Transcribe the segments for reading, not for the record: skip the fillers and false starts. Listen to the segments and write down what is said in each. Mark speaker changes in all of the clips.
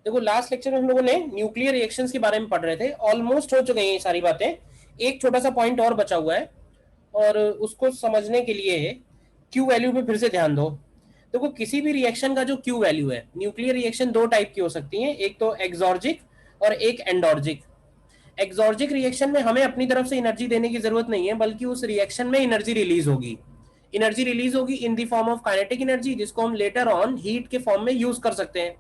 Speaker 1: देखो last lecture में हम लोगों ने न्यूक्लियर रिएक्शंस के बारे में पढ़ रहे थे, ऑलमोस्ट हो चुके हैं ये सारी बातें। एक छोटा सा पॉइंट और बचा हुआ है, और उसको समझने के लिए क्यू वैल्यू पे फिर से ध्यान दो। देखो किसी भी रिएक्शन का जो क्यू वैल्यू है, न्यूक्लियर रिएक्शन दो टाइप की हो सकती है, एक तो एक्सॉर्जिक और एक एंडोर्जिक। एक्सॉर्जिक रिएक्शन में हमें अपनी तरफ से एनर्जी देने की जरूरत नहीं है, बल्कि उस रिएक्शन में एनर्जी रिलीज होगी। एनर्जी रिलीज होगी in the form of kinetic energy, जिसको हम लेटर ऑन हीट के फॉर्म में यूज कर सकते हैं,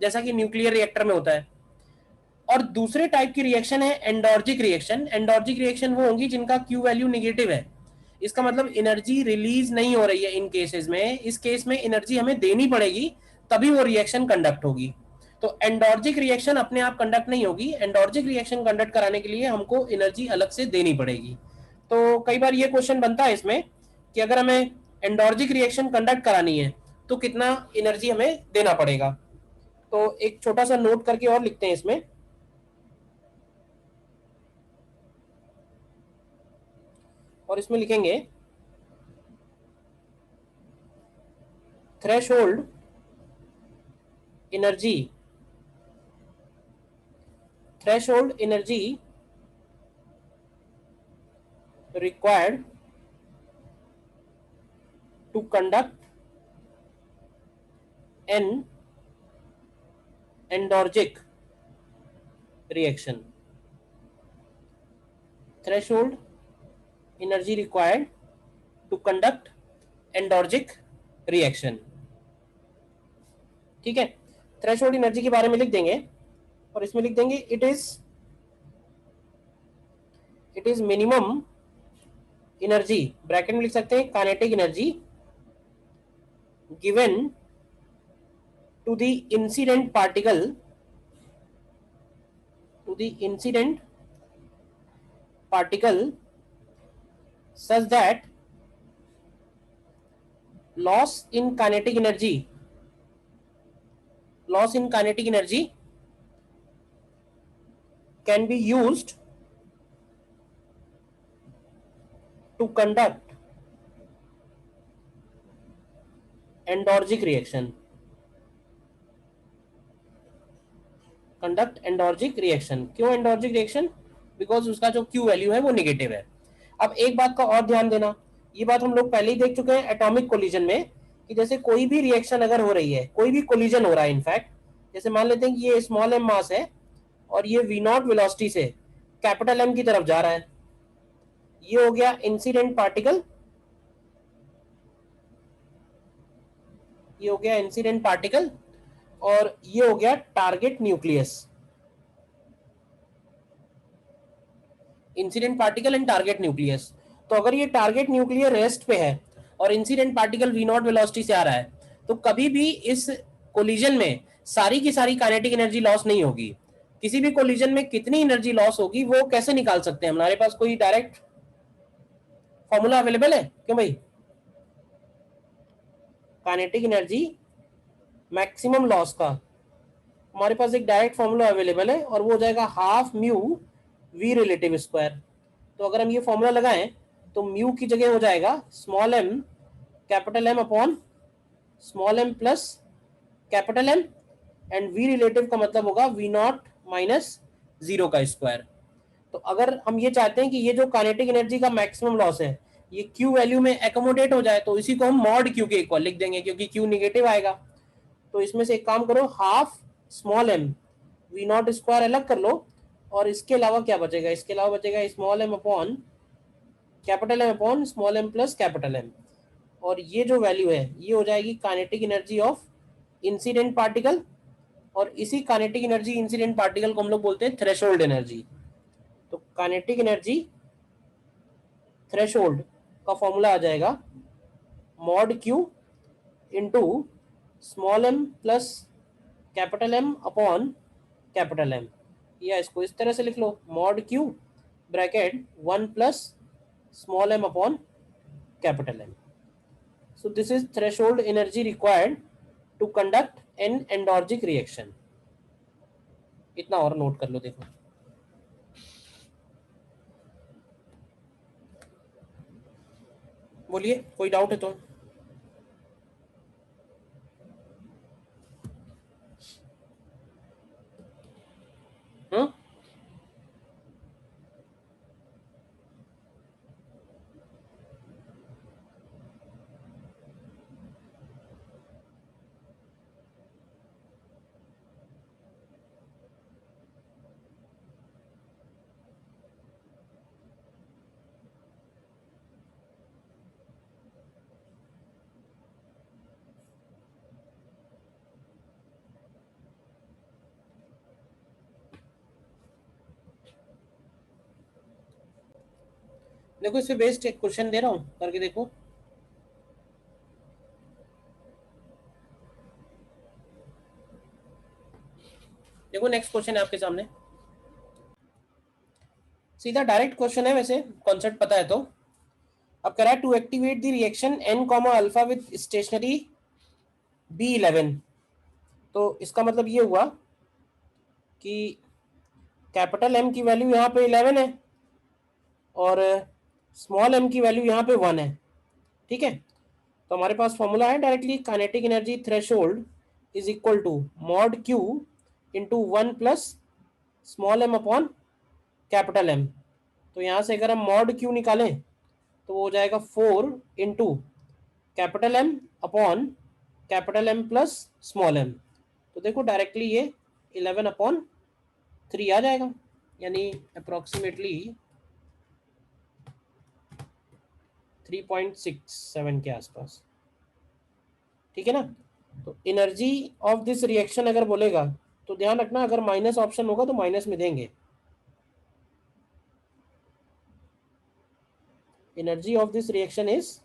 Speaker 1: जैसा कि न्यूक्लियर रिएक्टर में होता है। और दूसरे टाइप की रिएक्शन है एंडोर्जिक रिएक्शन। एंडोर्जिक रिएक्शन वो होंगी जिनका क्यू वैल्यू निगेटिव है। इसका मतलब एनर्जी रिलीज नहीं हो रही है इन केसेस में। इस केस में एनर्जी हमें देनी पड़ेगी, तभी वो रिएक्शन कंडक्ट होगी। तो एंडोर्जिक रिएक्शन अपने आप कंडक्ट नहीं होगी। एंडोर्जिक रिएक्शन कंडक्ट कराने के लिए हमको एनर्जी अलग से देनी पड़ेगी। तो कई बार ये क्वेश्चन बनता है इसमें कि अगर हमें एंडोर्जिक रिएक्शन कंडक्ट करानी है तो कितना एनर्जी हमें देना पड़ेगा। तो एक छोटा सा नोट करके और लिखते हैं इसमें, और इसमें लिखेंगे threshold energy, threshold energy required to conduct an endorgic reaction. Threshold energy required to conduct endorgic reaction. ठीक है, थ्रेशोल्ड एनर्जी के बारे में लिख देंगे, और इसमें लिख देंगे it is minimum energy, bracket में लिख सकते हैं kinetic energy, given to the incident particle, to the incident particle such that loss in kinetic energy, loss in kinetic energy can be used to conduct endorgic reaction, conduct endoergic reaction. क्यों endoergic reaction? Because उसका जो Q value है वो negative है। अब एक बात का और ध्यान देना, ये बात हम लोग पहले ही देख चुके हैं एटॉमिक कोलिजन में, कि जैसे कोई भी रिएक्शन अगर हो रही है, कोई भी कोलिजन हो रहा है इनफैक्ट, जैसे मान लेते हैं कि ये स्मॉल एम मास है और ये वी नॉट वेलोसिटी से कैपिटल एम की तरफ जा रहा है, ये हो गया इंसिडेंट पार्टिकल, ये हो गया इंसिडेंट पार्टिकल, और ये हो गया target nucleus. Incident particle and target nucleus. तो अगर ये टारगेट न्यूक्लियर रेस्ट पे है और incident particle v naught velocity से आ रहा है, तो कभी भी इस कोलिजन में सारी की सारी काइनेटिक एनर्जी लॉस नहीं होगी। किसी भी कोलिजन में कितनी एनर्जी लॉस होगी वो कैसे निकाल सकते हैं? हमारे पास कोई डायरेक्ट फॉर्मूला अवेलेबल है क्यों भाई? काइनेटिक एनर्जी मैक्सिमम लॉस का हमारे पास एक डायरेक्ट फॉर्मूला अवेलेबल है, और वो हो जाएगा half mu v relative square. तो अगर हम ये फॉर्मूला लगाएं तो म्यू की जगह हो जाएगा small m capital M upon small M plus capital M, and v relative का मतलब होगा वी नॉट माइनस जीरो का स्क्वायर। तो अगर हम ये चाहते हैं कि ये जो काइनेटिक एनर्जी का मैक्सिमम लॉस है ये क्यू वैल्यू में एकोमोडेट हो जाए, तो इसी को हम मॉड क्यू के इक्वल लिख देंगे, क्योंकि क्यू निगेटिव आएगा। तो इसमें से एक काम करो, half small m v naught square अलग कर लो, और इसके अलावा क्या बचेगा? इसके अलावा बचेगा small M upon capital M upon small M plus capital M, और ये जो वैल्यू है ये हो जाएगी kinetic energy of incident particle, और इसी काइनेटिक एनर्जी इंसिडेंट पार्टिकल को हम लोग बोलते हैं थ्रेशोल्ड एनर्जी। तो काइनेटिक एनर्जी थ्रेशोल्ड का फॉर्मूला आ जाएगा mod Q into small M plus capital M upon capital M, या इसको इस तरह से लिख लो, mod Q bracket 1 plus small M upon capital M. So this is threshold energy required to conduct an endoergic reaction. इतना और note कर लो। देखो बोलिए, कोई डाउट है तो? देखो इस पे बेस्ड एक क्वेश्चन दे रहा हूँ, करके देखो। देखो नेक्स्ट क्वेश्चन है आपके सामने, सीधा डायरेक्ट क्वेश्चन है, वैसे कॉन्सेप्ट पता है तो। अब कह रहा है to activate the reaction n comma alpha with stationary B11। तो इसका मतलब ये हुआ कि कैपिटल M की वैल्यू यहाँ पे 11 है और स्मॉल m की वैल्यू यहाँ पे 1 है। ठीक है, तो हमारे पास फॉर्मूला है directly, kinetic energy threshold is equal to mod Q into 1 plus small m upon capital M। तो यहाँ से अगर हम मॉड Q निकालें तो वो हो जाएगा 4 into capital M upon capital M plus small m। तो देखो डायरेक्टली ये 11/3 आ जाएगा, यानी अप्रोक्सीमेटली 3.67 के आसपास। ठीक है ना। तो एनर्जी ऑफ दिस रिएक्शन अगर बोलेगा तो ध्यान रखना, अगर माइनस ऑप्शन होगा तो माइनस में देंगे। Energy of this reaction is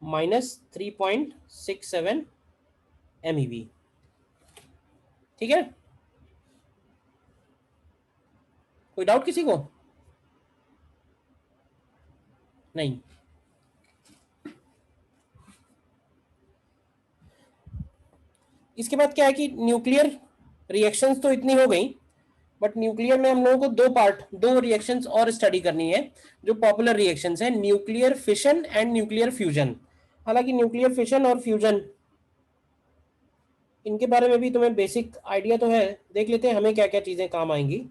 Speaker 1: -3.67 MeV। ठीक है, कोई डाउट किसी को? नहीं। इसके बाद क्या है कि न्यूक्लियर रिएक्शंस तो इतनी हो गई, बट न्यूक्लियर में हम लोगों को दो रिएक्शंस और स्टडी करनी है जो पॉपुलर रिएक्शंस है, nuclear fission and nuclear fusion. हालांकि न्यूक्लियर फिशन और फ्यूजन इनके बारे में भी तुम्हें बेसिक आइडिया तो है, देख लेते हैं हमें क्या क्या चीजें काम आएंगी।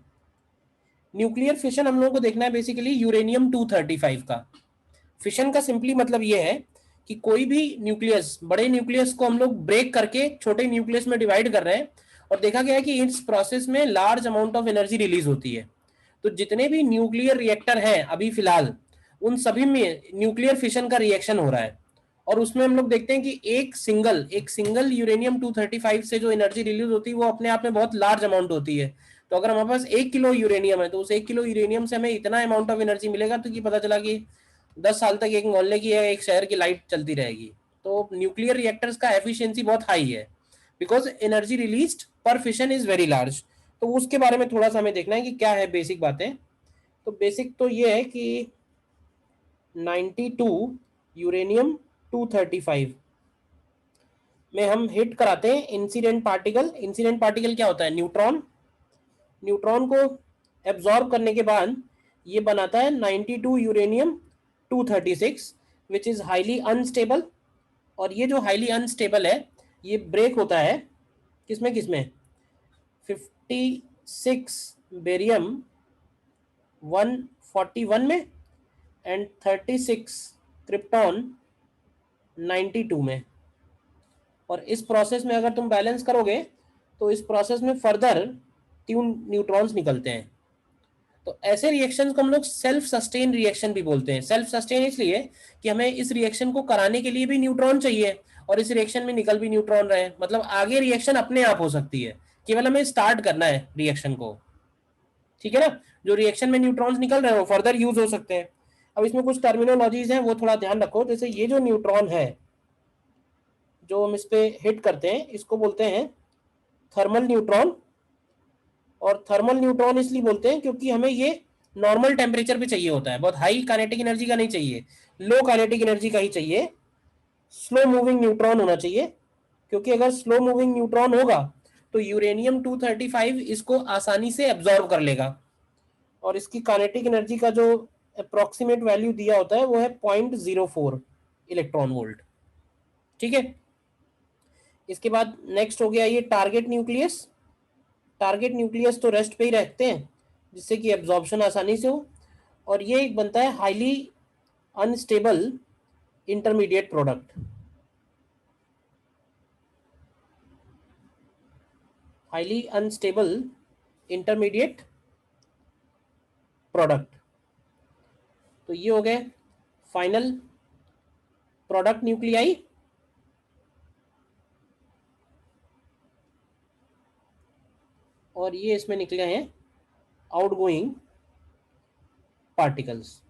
Speaker 1: न्यूक्लियर फिशन हम लोगों को देखना है बेसिकली यूरेनियम 235 का। फिशन का सिंपली मतलब ये है कि कोई भी न्यूक्लियस, बड़े न्यूक्लियस को हम लोग ब्रेक करके छोटे न्यूक्लियस में डिवाइड कर रहे हैं, और देखा गया है कि इस प्रोसेस में large amount of energy release होती है। तो जितने भी न्यूक्लियर रिएक्टर हैं अभी फिलहाल, उन सभी में न्यूक्लियर फिशन का रिएक्शन हो रहा है। और उसमें हम लोग देखते हैं कि एक सिंगल यूरेनियम 235 से जो एनर्जी रिलीज होती है वो अपने आप में बहुत लार्ज अमाउंट होती है। तो अगर हमारे पास 1 किलो यूरेनियम है तो उस 1 किलो यूरेनियम से हमें इतना अमाउंट ऑफ एनर्जी मिलेगा, तो कि पता चला कि 10 साल तक एक मोहल्ले की या एक शहर की लाइट चलती रहेगी। तो न्यूक्लियर रिएक्टर्स का एफिशिएंसी बहुत हाई है, बिकॉज एनर्जी रिलीज्ड पर फिशन इज वेरी लार्ज। तो उसके बारे में थोड़ा सा हमें देखना है कि क्या है बेसिक बातें। तो बेसिक तो ये है कि 92 यूरेनियम 235 में हम हिट कराते हैं इंसिडेंट पार्टिकल। इंसिडेंट पार्टिकल क्या होता है? न्यूट्रॉन। न्यूट्रॉन को एब्जॉर्ब करने के बाद ये बनाता है 92 uranium 236 which is highly unstable. और ये जो हाईली अनस्टेबल है ये ब्रेक होता है किसमें किसमें? 56 बेरियम 141 में एंड 36 क्रिप्टॉन 92 में। और इस प्रोसेस में अगर तुम बैलेंस करोगे तो इस प्रोसेस में फर्दर 3 न्यूट्रॉन्स निकलते हैं। तो ऐसे रिएक्शन को हम लोग सेल्फ सस्टेन रिएक्शन भी बोलते हैं। सेल्फ सस्टेन इसलिए कि हमें इस रिएक्शन को कराने के लिए भी न्यूट्रॉन चाहिए और इस रिएक्शन में निकल भी न्यूट्रॉन रहे, मतलब आगे रिएक्शन अपने आप हो सकती है, केवल हमें स्टार्ट करना है रिएक्शन को। ठीक है ना। जो रिएक्शन में न्यूट्रॉन्स निकल रहे हो फर्दर यूज हो सकते हैं। अब इसमें कुछ टर्मिनोलॉजीज हैं वो थोड़ा ध्यान रखो। जैसे ये जो न्यूट्रॉन है जो हम इस पे हिट करते हैं इसको बोलते हैं थर्मल न्यूट्रॉन। और थर्मल न्यूट्रॉन इसलिए बोलते हैं क्योंकि हमें ये नॉर्मल टेम्परेचर पे चाहिए होता है, बहुत हाई काइनेटिक एनर्जी का नहीं चाहिए, लो काइनेटिक एनर्जी का ही चाहिए। स्लो मूविंग न्यूट्रॉन होना चाहिए, क्योंकि अगर स्लो मूविंग न्यूट्रॉन होगा तो यूरेनियम 235 इसको आसानी से एब्जॉर्ब कर लेगा। और इसकी काइनेटिक एनर्जी का जो अप्रोक्सीमेट वैल्यू दिया होता है वो है 0.04 इलेक्ट्रॉन वोल्ट। ठीक है। इसके बाद नेक्स्ट हो गया ये टारगेट न्यूक्लियस। टारगेट न्यूक्लियस तो रेस्ट पे ही रखते हैं जिससे कि एब्जॉर्प्शन आसानी से हो। और ये एक बनता है highly unstable intermediate product. Highly unstable intermediate product. तो ये हो गए फाइनल प्रोडक्ट न्यूक्लियाई। और ये इसमें निकले हैं आउटगोइंग पार्टिकल्स।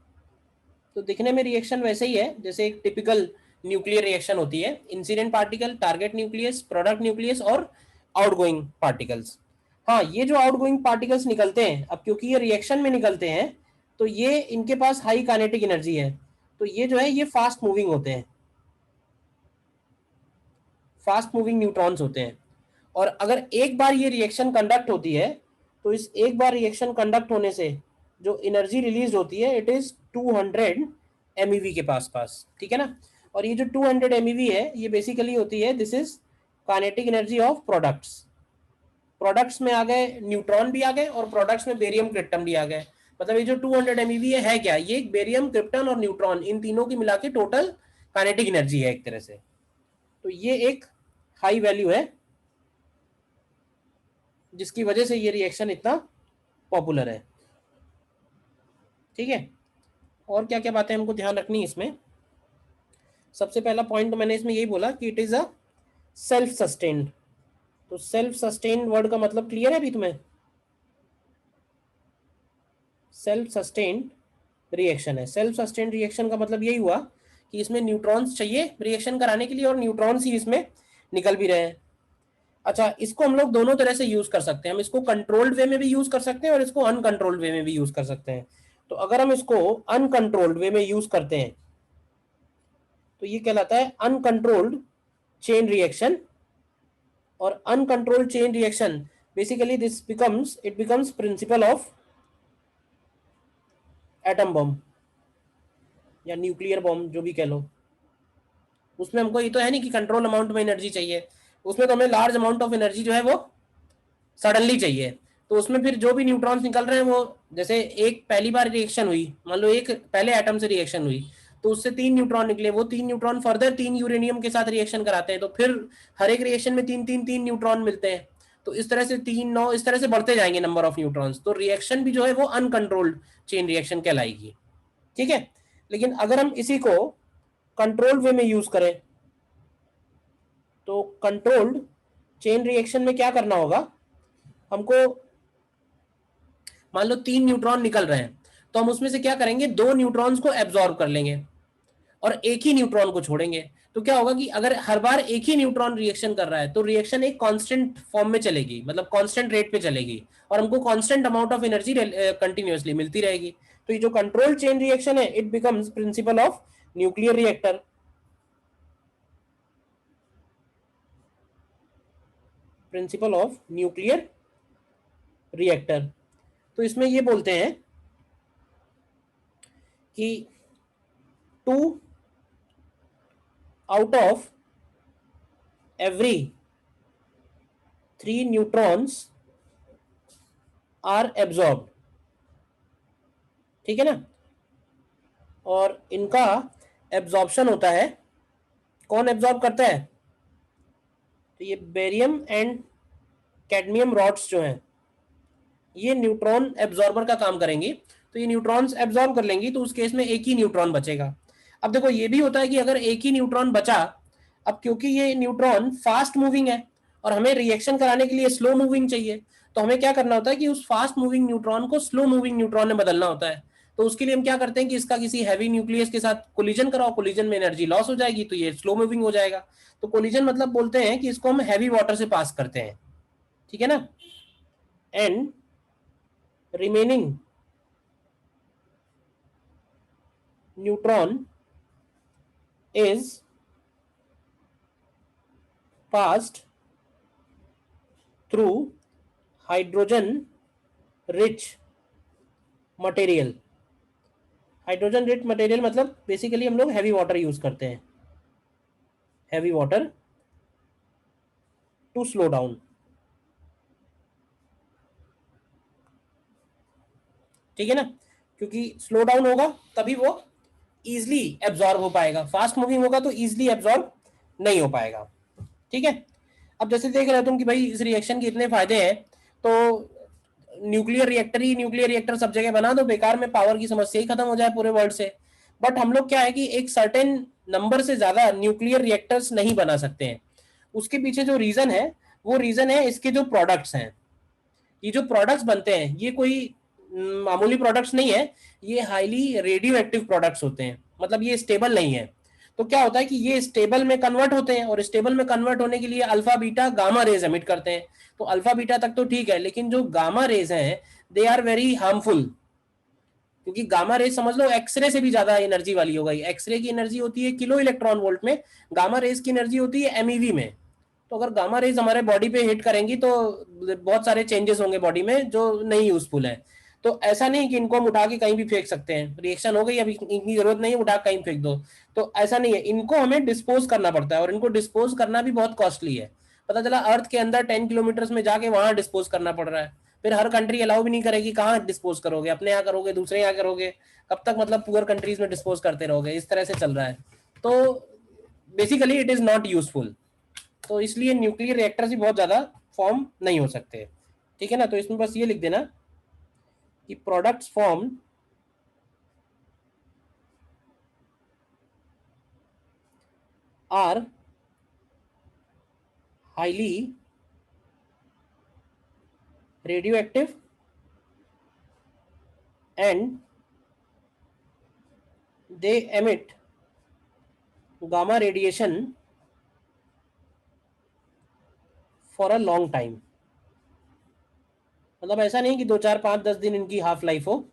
Speaker 1: तो दिखने में रिएक्शन वैसे ही है जैसे एक टिपिकल न्यूक्लियर रिएक्शन होती है, incident particle, target nucleus, product nucleus और आउटगोइंग पार्टिकल्स। हाँ, ये जो आउटगोइंग पार्टिकल्स निकलते हैं, अब क्योंकि ये रिएक्शन में निकलते हैं तो ये इनके पास हाई काइनेटिक एनर्जी है, तो ये जो है ये फास्ट मूविंग होते हैं, फास्ट मूविंग न्यूट्रॉन्स होते हैं। और अगर एक बार ये रिएक्शन कंडक्ट होती है तो इस एक बार रिएक्शन कंडक्ट होने से जो एनर्जी रिलीज होती है इट इज 200 MeV के पास पास, ठीक है ना। और ये जो 200 MeV है ये बेसिकली होती है, this is kinetic energy of products. Products में आ गए न्यूट्रॉन भी आ गए और प्रोडक्ट्स में बेरियम क्रिप्टन भी आ गए। मतलब ये जो 200 MeV है क्या, ये बेरियम क्रिप्टन और न्यूट्रॉन इन तीनों की मिला के टोटल काइनेटिक एनर्जी है एक तरह से। तो ये एक हाई वैल्यू है जिसकी वजह से ये रिएक्शन इतना पॉपुलर है, ठीक है। और क्या क्या बातें हमको ध्यान रखनी है इसमें। सबसे पहला पॉइंट तो मैंने इसमें यही बोला कि it is a self sustained. तो सेल्फ सस्टेन्ड वर्ड का मतलब क्लियर है अभी तुम्हें? सेल्फ सस्टेन्ड रिएक्शन है। सेल्फ सस्टेन्ड रिएक्शन का मतलब यही हुआ कि इसमें न्यूट्रॉन्स चाहिए रिएक्शन कराने के लिए और न्यूट्रॉन्स ही इसमें निकल भी रहे हैं। अच्छा, इसको हम लोग दोनों तरह से यूज कर सकते हैं। हम इसको कंट्रोल्ड वे में भी यूज कर सकते हैं और इसको अनकंट्रोल्ड वे में भी यूज कर सकते हैं। तो अगर हम इसको अनकंट्रोल्ड वे में यूज करते हैं तो ये कहलाता है अनकंट्रोल्ड चेन रिएक्शन। और uncontrolled chain reaction basically this becomes it becomes principle of atom bomb या न्यूक्लियर बम, जो भी कह लो। उसमें हमको ये तो है नहीं कि कंट्रोल अमाउंट में एनर्जी चाहिए, उसमें तो हमें लार्ज अमाउंट ऑफ एनर्जी जो है वो सडनली चाहिए। तो उसमें फिर जो भी न्यूट्रॉन्स निकल रहे हैं वो, जैसे एक पहली बार रिएक्शन हुई, मान लो एक पहले एटम से रिएक्शन हुई तो उससे 3 न्यूट्रॉन निकले, वो 3 न्यूट्रॉन फर्दर 3 यूरेनियम के साथ रिएक्शन कराते हैं तो फिर हर एक रिएक्शन में 3 न्यूट्रॉन मिलते हैं। तो इस तरह से 3 9 इस तरह से बढ़ते जाएंगे नंबर ऑफ न्यूट्रॉन्स। तो रिएक्शन भी जो है वो अनकंट्रोल्ड चेन रिएक्शन कहलाएगी, ठीक है। लेकिन अगर हम इसी को कंट्रोल वे में यूज करें तो कंट्रोल्ड चेन रिएक्शन में क्या करना होगा, हमको मान लो 3 न्यूट्रॉन निकल रहे हैं तो हम उसमें से क्या करेंगे, 2 न्यूट्रॉन्स को एब्जॉर्ब कर लेंगे और एक ही न्यूट्रॉन को छोड़ेंगे। तो क्या होगा कि अगर हर बार एक ही न्यूट्रॉन रिएक्शन कर रहा है तो रिएक्शन एक कांस्टेंट फॉर्म में चलेगी, मतलब कांस्टेंट रेट पे चलेगी और हमको constant amount of energy continuously मिलती रहेगी। तो ये जो कंट्रोल चेन रिएक्शन है it becomes principle of nuclear reactor. Principle of nuclear reactor. तो इसमें ये बोलते हैं कि 2 out of every 3 neutrons are absorbed, ठीक है ना। और इनका एब्जॉर्प्शन होता है, कौन एब्जॉर्ब करता है, तो ये बेरियम एंड कैडमियम रॉड्स जो हैं ये न्यूट्रॉन एब्जॉर्बर का काम करेंगी। तो ये न्यूट्रॉन्स एब्जॉर्ब कर लेंगी तो उस केस में एक ही न्यूट्रॉन बचेगा। अब देखो ये भी होता है कि अगर एक ही न्यूट्रॉन बचा, अब क्योंकि ये न्यूट्रॉन फास्ट मूविंग है और हमें रिएक्शन कराने के लिए स्लो मूविंग चाहिए, तो हमें क्या करना होता है कि उस फास्ट मूविंग न्यूट्रॉन को स्लो मूविंग न्यूट्रॉन में बदलना होता है। तो उसके लिए हम क्या करते हैं कि इसका किसी हैवी न्यूक्लियस के साथ कोलिजन कराओ, कोलिजन में एनर्जी लॉस हो जाएगी तो ये स्लो मूविंग हो जाएगा। तो कोलिजन मतलब बोलते हैं कि इसको हम हैवी वाटर से पास करते हैं, ठीक है ना। And remaining neutron is passed through hydrogen rich material। Hydrogen rich material मतलब बेसिकली हम लोग हैवी वाटर यूज करते हैं, heavy water to slow down, ठीक है ना। क्योंकि स्लो डाउन होगा तभी वो इजिली एब्जॉर्ब हो पाएगा, फास्ट मूविंग होगा तो इजिली एब्जॉर्ब नहीं हो पाएगा, ठीक है। अब जैसे देख रहे हो तुम कि भाई इस रिएक्शन के इतने फायदे हैं तो न्यूक्लियर रिएक्टर ही न्यूक्लियर रिएक्टर सब जगह बना दो, बेकार में पावर की समस्या ही खत्म हो जाए पूरे वर्ल्ड से। बट हम लोग क्या है कि एक सर्टेन नंबर से ज्यादा न्यूक्लियर रिएक्टर्स नहीं बना सकते हैं। उसके पीछे जो रीजन है वो रीजन है इसके जो प्रोडक्ट्स हैं। ये जो प्रोडक्ट्स बनते हैं ये कोई मामूली प्रोडक्ट्स नहीं है, ये हाईली रेडियो एक्टिव प्रोडक्ट्स होते हैं, मतलब ये स्टेबल नहीं है। तो क्या होता है कि ये स्टेबल में कन्वर्ट होते हैं, और स्टेबल में कन्वर्ट होने के लिए alpha beta gamma rays emit करते हैं। तो अल्फा बीटा तक तो ठीक है, लेकिन जो गामा रेज हैं दे आर वेरी हार्मफुल, क्योंकि गामा रेज समझ लो एक्सरे से भी ज्यादा एनर्जी वाली हो गई। एक्सरे की एनर्जी होती है किलो इलेक्ट्रॉन वोल्ट में, गामा रेज की एनर्जी होती है एमईवी में। तो अगर गामा रेज हमारे बॉडी पे हिट करेंगी तो बहुत सारे चेंजेस होंगे बॉडी में जो नहीं यूजफुल है। तो ऐसा नहीं कि इनको हम उठा के कहीं भी फेंक सकते हैं, रिएक्शन हो गई अभी इनकी जरूरत नहीं है, उठा के कहीं फेंक दो। तो ऐसा नहीं है, इनको हमें डिस्पोज करना पड़ता है, और इनको डिस्पोज करना भी बहुत कॉस्टली है। पता चला अर्थ के अंदर 10 किलोमीटर में जाके वहां डिस्पोज करना पड़ रहा है। फिर हर कंट्री अलाउ भी नहीं करेगी, कहाँ डिस्पोज करोगे, अपने यहाँ करोगे, दूसरे यहाँ करोगे, कब तक मतलब पुअर कंट्रीज में डिस्पोज करते रहोगे, इस तरह से चल रहा है। तो basically it is not useful. तो इसलिए न्यूक्लियर रिएक्टर्स भी बहुत ज्यादा फॉर्म नहीं हो सकते, ठीक है ना। तो इसमें बस ये लिख देना कि products form are highly radioactive and they emit gamma radiation for a long time. मतलब ऐसा नहीं कि 2 4 5 10 दिन इनकी हाफ लाइफ हो,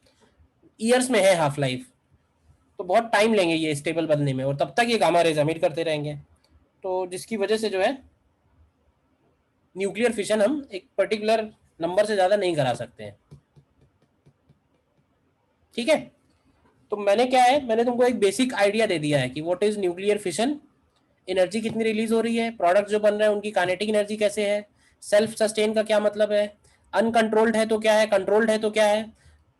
Speaker 1: ईयर्स में है हाफ लाइफ। तो बहुत टाइम लेंगे ये स्टेबल बनने में, और तब तक ये गामा रेज एमिट करते रहेंगे। तो जिसकी वजह से जो है न्यूक्लियर फिशन हम एक पर्टिकुलर नंबर से ज्यादा नहीं करा सकते हैं, ठीक है। तो मैंने क्या है, मैंने तुमको एक बेसिक आइडिया दे दिया है कि what is nuclear fission, energy कितनी रिलीज हो रही है, प्रोडक्ट जो बन रहे हैं उनकी काइनेटिक एनर्जी कैसे है, सेल्फ सस्टेन का क्या मतलब है, अनकंट्रोल्ड है तो क्या है, कंट्रोल्ड है तो क्या है,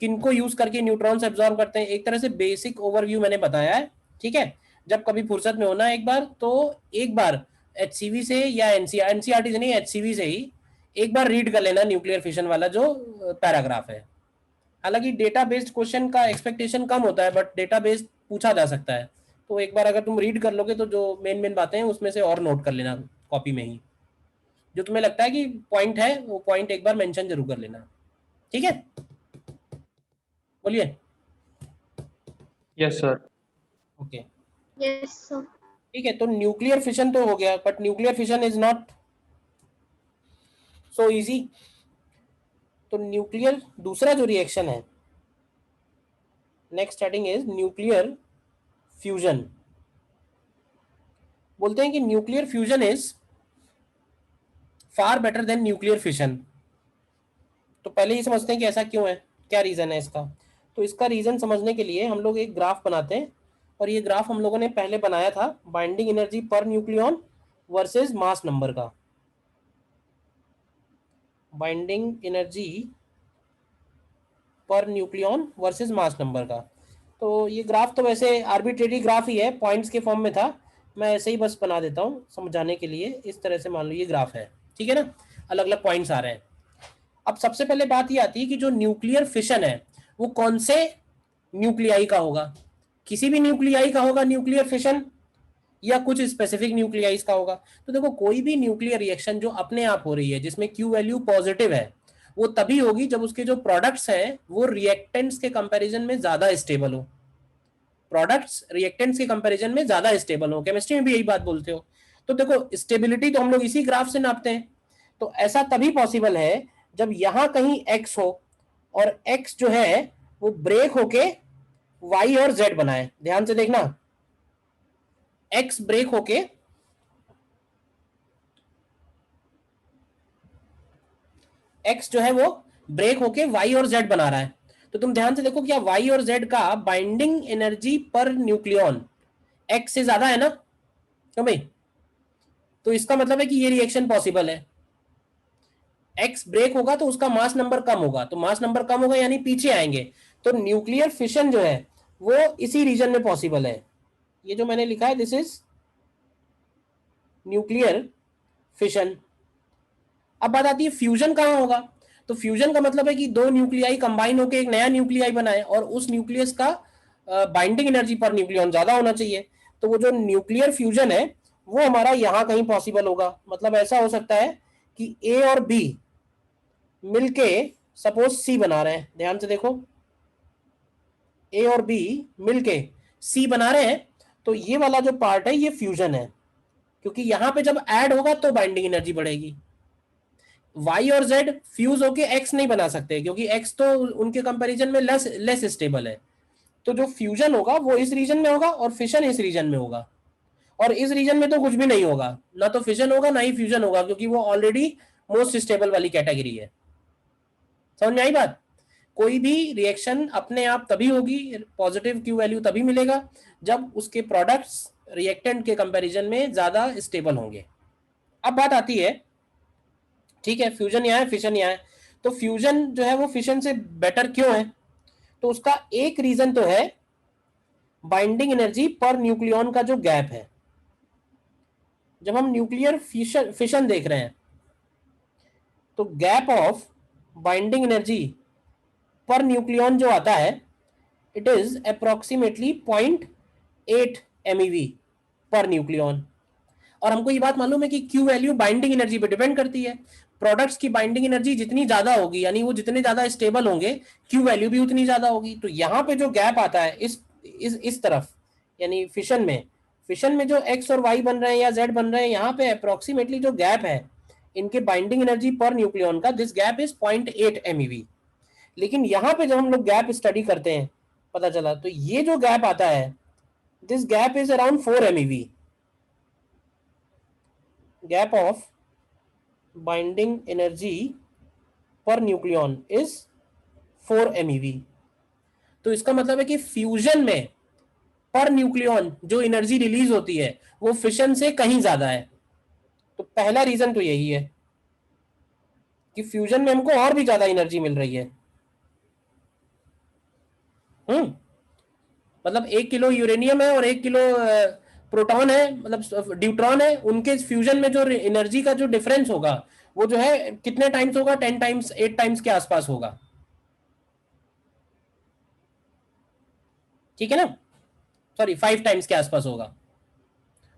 Speaker 1: किनको यूज करके न्यूट्रॉन्स एब्जॉर्ब करते हैं। एक तरह से बेसिक ओवरव्यू मैंने बताया है, ठीक है। जब कभी फुर्सत में होना एक बार, तो एक बार एचसीवी से या एनसीईआरटी से नहीं, एचसीवी से ही एक बार रीड कर लेना न्यूक्लियर फिशन वाला जो पैराग्राफ है। हालांकि डेटा बेस्ड क्वेश्चन का एक्सपेक्टेशन कम होता है, बट डेटा बेस्ड पूछा जा सकता है। तो एक बार अगर तुम रीड कर लोगे तो जो मेन मेन बातें हैं उसमें से और नोट कर लेना कॉपी में ही, जो तुम्हें लगता है कि पॉइंट है वो पॉइंट एक बार मेंशन जरूर कर लेना, ठीक है। बोलिए।
Speaker 2: Yes sir.
Speaker 1: Okay,
Speaker 3: yes sir.
Speaker 1: ठीक है। तो न्यूक्लियर फिशन तो हो गया, but nuclear fission is not so easy. तो न्यूक्लियर दूसरा जो रिएक्शन है, next heading is nuclear fusion. बोलते हैं कि nuclear fusion is far better than nuclear fission. तो पहले ही समझते हैं कि ऐसा क्यों है, क्या रीजन है इसका। तो इसका रीजन समझने के लिए हम लोग एक ग्राफ बनाते हैं, और ये ग्राफ हम लोगों ने पहले बनाया था binding energy per nucleon versus mass number का। Binding energy per nucleon versus mass number का। तो ये ग्राफ तो वैसे आर्बिट्रेरी ग्राफ ही है, पॉइंट्स के फॉर्म में था, मैं ऐसे ही बस बना देता हूँ समझाने के लिए। इस तरह से मान लो ये ग्राफ है, ठीक है ना, अलग अलग पॉइंट्स आ रहे हैं। अब सबसे पहले बात ये आती है कि जो न्यूक्लियर फिशन है वो कौन से न्यूक्लियाई का होगा। किसी भी न्यूक्लियाई का होगा न्यूक्लियर फिशन, या कुछ स्पेसिफिक न्यूक्लियाइज का होगा। तो देखो कोई भी न्यूक्लियर रिएक्शन जो अपने आप हो रही है जिसमें क्यू वैल्यू पॉजिटिव है, वो तभी होगी जब उसके जो प्रोडक्ट्स हैं वो रिएक्टेंट्स के कंपैरिजन में ज्यादा स्टेबल हो। प्रोडक्ट्स रिएक्टेंट्स के कंपैरिजन में ज्यादा स्टेबल हो, केमिस्ट्री में भी यही बात बोलते हो। तो देखो स्टेबिलिटी तो हम लोग इसी ग्राफ से नापते हैं। तो ऐसा तभी पॉसिबल है जब यहां कहीं एक्स हो, और एक्स जो है वो ब्रेक होके वाई और जेड बनाए। ध्यान से देखना, एक्स ब्रेक होके एक्स जो है वो ब्रेक होके वाई और जेड बना रहा है। तो तुम ध्यान से देखो क्या वाई और जेड का binding energy per nucleon x से ज्यादा है ना, क्यों भाई। तो इसका मतलब है कि ये रिएक्शन पॉसिबल है। एक्स ब्रेक होगा तो उसका मास नंबर कम होगा, तो मास नंबर कम होगा यानी पीछे आएंगे। तो न्यूक्लियर फिशन जो है वो इसी रीजन में पॉसिबल है। ये जो मैंने लिखा है दिस इज न्यूक्लियर फिशन। अब बात आती है फ्यूजन कहाँ होगा। तो फ्यूजन का मतलब है कि दो न्यूक्लियाई कंबाइन होकर एक नया न्यूक्लियाई बनाए, और उस न्यूक्लियस का बाइंडिंग एनर्जी पर न्यूक्लियन ज्यादा होना चाहिए। तो वो जो न्यूक्लियर फ्यूजन है वो हमारा यहाँ कहीं पॉसिबल होगा। मतलब ऐसा हो सकता है कि ए और बी मिलके सपोज सी बना रहे हैं, ध्यान से देखो, ए और बी मिलके सी बना रहे हैं, तो ये वाला जो पार्ट है ये फ्यूजन है, क्योंकि यहां पे जब ऐड होगा तो बाइंडिंग एनर्जी बढ़ेगी। वाई और जेड फ्यूज होके एक्स नहीं बना सकते, क्योंकि एक्स तो उनके कंपैरिजन में लेस लेस स्टेबल है। तो जो फ्यूजन होगा वो इस रीजन में होगा और फिशन इस रीजन में होगा, और इस रीजन में तो कुछ भी नहीं होगा, ना तो फिशन होगा ना ही फ्यूजन होगा, क्योंकि वो ऑलरेडी मोस्ट स्टेबल वाली कैटेगरी है। समझ में आई बात? कोई भी रिएक्शन अपने आप तभी होगी, पॉजिटिव क्यू वैल्यू तभी मिलेगा जब उसके प्रोडक्ट्स रिएक्टेंट के कंपैरिजन में ज्यादा स्टेबल होंगे। अब बात आती है, ठीक है, फ्यूजन यहाँ है, फिशन यहाँ है, तो फ्यूजन जो है वो फिशन से बेटर क्यों है? तो उसका एक रीजन तो है बाइंडिंग एनर्जी पर न्यूक्लियॉन का जो गैप है। जब हम न्यूक्लियर फिशन देख रहे हैं तो गैप ऑफ बाइंडिंग एनर्जी पर न्यूक्लियॉन जो आता है, इट इज अप्रोक्सीमेटली 0.8 MeV पर न्यूक्लियॉन। और हमको ये बात मालूम है कि क्यू वैल्यू बाइंडिंग एनर्जी पे डिपेंड करती है। प्रोडक्ट्स की बाइंडिंग एनर्जी जितनी ज्यादा होगी, यानी वो जितने ज्यादा स्टेबल होंगे, क्यू वैल्यू भी उतनी ज्यादा होगी। तो यहाँ पे जो गैप आता है इस तरफ, यानी फिशन में जो एक्स और वाई बन रहे हैं या जेड बन रहे हैं, यहाँ पे अप्रोक्सीमेटली जो गैप है इनके बाइंडिंग एनर्जी पर न्यूक्लियॉन का, दिस गैप इज 0.8 MeV। लेकिन यहाँ पे जब हम लोग गैप स्टडी करते हैं, पता चला तो ये जो गैप आता है, this gap is around 4 MeV। Gap of binding energy पर न्यूक्लियॉन इज 4 MeV। तो इसका मतलब है कि फ्यूजन में पर न्यूक्लियॉन जो एनर्जी रिलीज होती है वो फिशन से कहीं ज्यादा है। तो पहला रीजन तो यही है कि फ्यूजन में हमको और भी ज्यादा एनर्जी मिल रही है। मतलब 1 किलो यूरेनियम है और 1 किलो प्रोटॉन है, मतलब ड्यूट्रॉन है, उनके फ्यूजन में जो एनर्जी का जो डिफरेंस होगा वो जो है कितने टाइम्स होगा, 10 टाइम्स 8 टाइम्स के आसपास होगा। ठीक है ना, सॉरी 5 टाइम्स के आसपास होगा।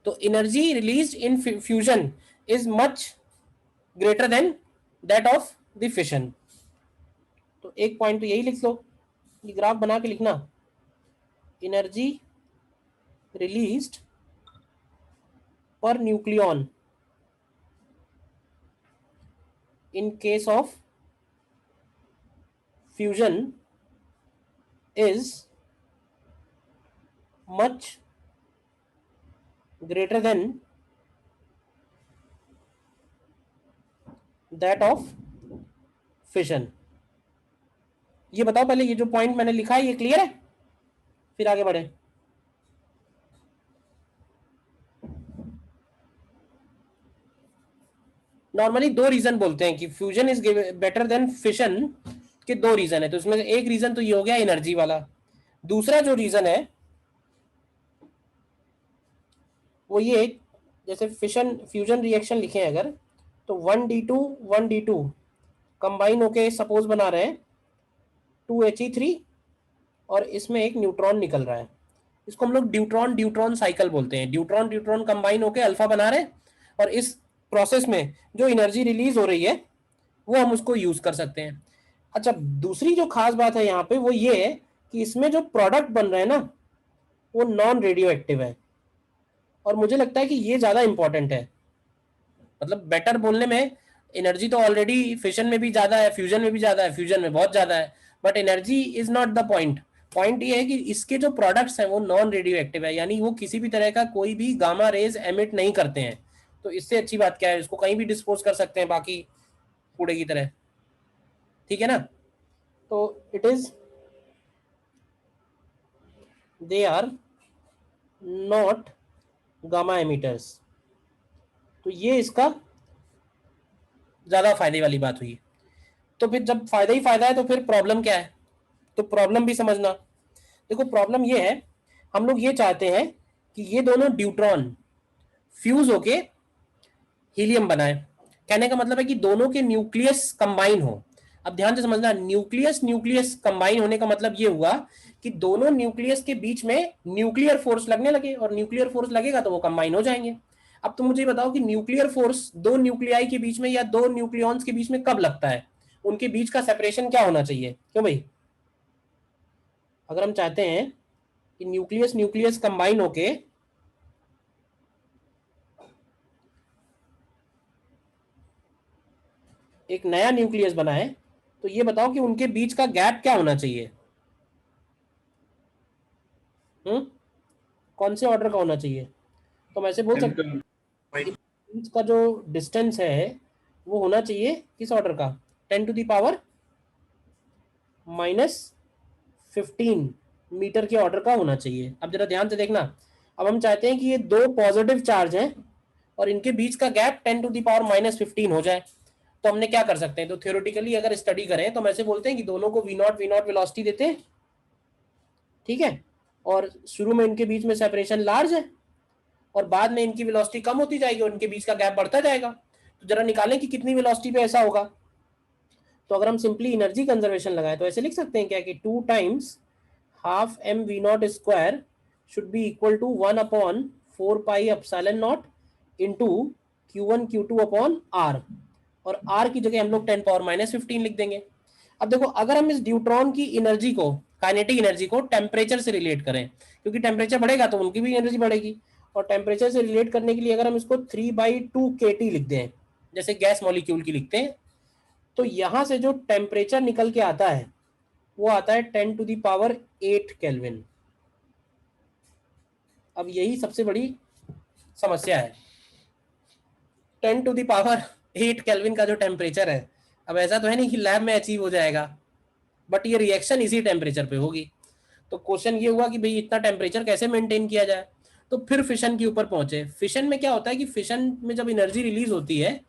Speaker 1: तो energy release in fusion is much greater than that of the fission. तो एक पॉइंट तो यही लिख लो, ये ग्राफ बना के लिखना, energy released per nucleon in case of fusion is much greater than that of fission। ये बताओ पहले, ये जो पॉइंट मैंने लिखा है ये क्लियर है, फिर आगे बढ़े। नॉर्मली दो रीजन बोलते हैं कि fusion is better than fission के, दो रीजन है। तो इसमें से एक रीजन तो ये हो गया एनर्जी वाला, दूसरा जो रीजन है वो ये, जैसे फिशन फ्यूजन रिएक्शन लिखे अगर, तो 1D2 कंबाइन होके सपोज बना रहे हैं 2He3 और इसमें एक न्यूट्रॉन निकल रहा है, इसको हम लोग ड्यूट्रॉन ड्यूट्रॉन साइकिल बोलते हैं। ड्यूट्रॉन ड्यूट्रॉन कंबाइन होके अल्फा बना रहे हैं, और इस प्रोसेस में जो एनर्जी रिलीज हो रही है वो हम उसको यूज कर सकते हैं। अच्छा, दूसरी जो खास बात है यहाँ पे वो ये है कि इसमें जो प्रोडक्ट बन रहे हैं ना वो नॉन रेडियो एक्टिव है, और मुझे लगता है कि ये ज्यादा इंपॉर्टेंट है। मतलब बेटर बोलने में, एनर्जी तो ऑलरेडी फिशन में भी ज्यादा है, फ्यूजन में भी ज्यादा है, फ्यूजन में बहुत ज्यादा है, but energy is not the point. Point ये है कि इसके जो प्रोडक्ट्स हैं वो नॉन रेडियो एक्टिव है, यानी वो किसी भी तरह का कोई भी गामा रेज एमिट नहीं करते हैं। तो इससे अच्छी बात क्या है, इसको कहीं भी डिस्पोज कर सकते हैं बाकी कूड़े की तरह। ठीक है ना, तो it is they are not gamma emitters. तो ये इसका ज्यादा फायदे वाली बात हुई। तो फिर जब फायदा ही फायदा है तो फिर प्रॉब्लम क्या है, तो प्रॉब्लम भी समझना। देखो प्रॉब्लम ये है, हम लोग ये चाहते हैं कि ये दोनों ड्यूट्रॉन फ्यूज होके हीलियम बनाए। कहने का मतलब है कि दोनों के न्यूक्लियस कंबाइन हो। अब ध्यान से समझना, न्यूक्लियस न्यूक्लियस कंबाइन होने का मतलब ये हुआ कि दोनों न्यूक्लियस के बीच में न्यूक्लियर फोर्स लगने लगे, और न्यूक्लियर फोर्स लगेगा तो वो कंबाइन हो जाएंगे। अब तुम मुझे बताओ कि न्यूक्लियर फोर्स दो न्यूक्लियाई के बीच में या दो न्यूक्लियॉन्स के बीच में कब लगता है? उनके बीच का सेपरेशन क्या होना चाहिए? क्यों भाई, अगर हम चाहते हैं कि न्यूक्लियस न्यूक्लियस कंबाइन होके एक नया न्यूक्लियस बनाए, तो ये बताओ कि उनके बीच का गैप क्या होना चाहिए? कौन से ऑर्डर का होना चाहिए? तो हम ऐसे बोल सकते हैं कि बीच का जो डिस्टेंस है वो होना चाहिए किस ऑर्डर का? 10⁻⁻15 मीटर के ऑर्डर का होना चाहिए। अब जरा ध्यान से देखना, अब हम चाहते हैं कि ये दो पॉजिटिव चार्ज हैं और इनके बीच का गैप 10⁻⁻15 हो जाए। तो हमने क्या कर सकते हैं? तो थ्योरेटिकली अगर स्टडी करें तो हम ऐसे बोलते हैं कि दोनों को V0 वेलोसिटी देते हैं, ठीक है, और शुरू में इनके बीच में सेपरेशन लार्ज है और बाद में इनकी वेलोसिटी कम होती जाएगी और इनके बीच का गैप बढ़ता जाएगा। तो जरा निकालें कि कितनी वेलोसिटी पे ऐसा होगा। तो अगर हम सिंपली एनर्जी कंजर्वेशन लगाए तो ऐसे लिख सकते हैं क्या कि 2 times half m v naught square should be equal to 1/4 pi epsilon naught into Q1 Q2 upon R, और R की जगह हम लोग 10⁻⁻15 लिख देंगे। अब देखो, अगर हम इस ड्यूट्रॉन की एनर्जी को, काइनेटिक एनर्जी को टेम्परेचर से रिलेट करें, क्योंकि टेम्परेचर बढ़ेगा तो उनकी भी एनर्जी बढ़ेगी, और टेम्परेचर से रिलेट करने के लिए अगर हम इसको 3/2 kT लिख दें, जैसे गैस मॉलिक्यूल की लिखते हैं, तो यहां से जो टेम्परेचर निकल के आता है वो आता है 10⁸ केल्विन। अब यही सबसे बड़ी समस्या है, 10⁸ केल्विन का जो टेम्परेचर है। अब ऐसा तो है नहीं कि लैब में अचीव हो जाएगा, बट ये रिएक्शन इसी टेम्परेचर पे होगी। तो क्वेश्चन ये हुआ कि भाई इतना टेम्परेचर कैसे मेंटेन किया जाए? तो फिर फिशन के ऊपर पहुंचे। फिशन में क्या होता है कि फिशन में जब एनर्जी रिलीज होती है,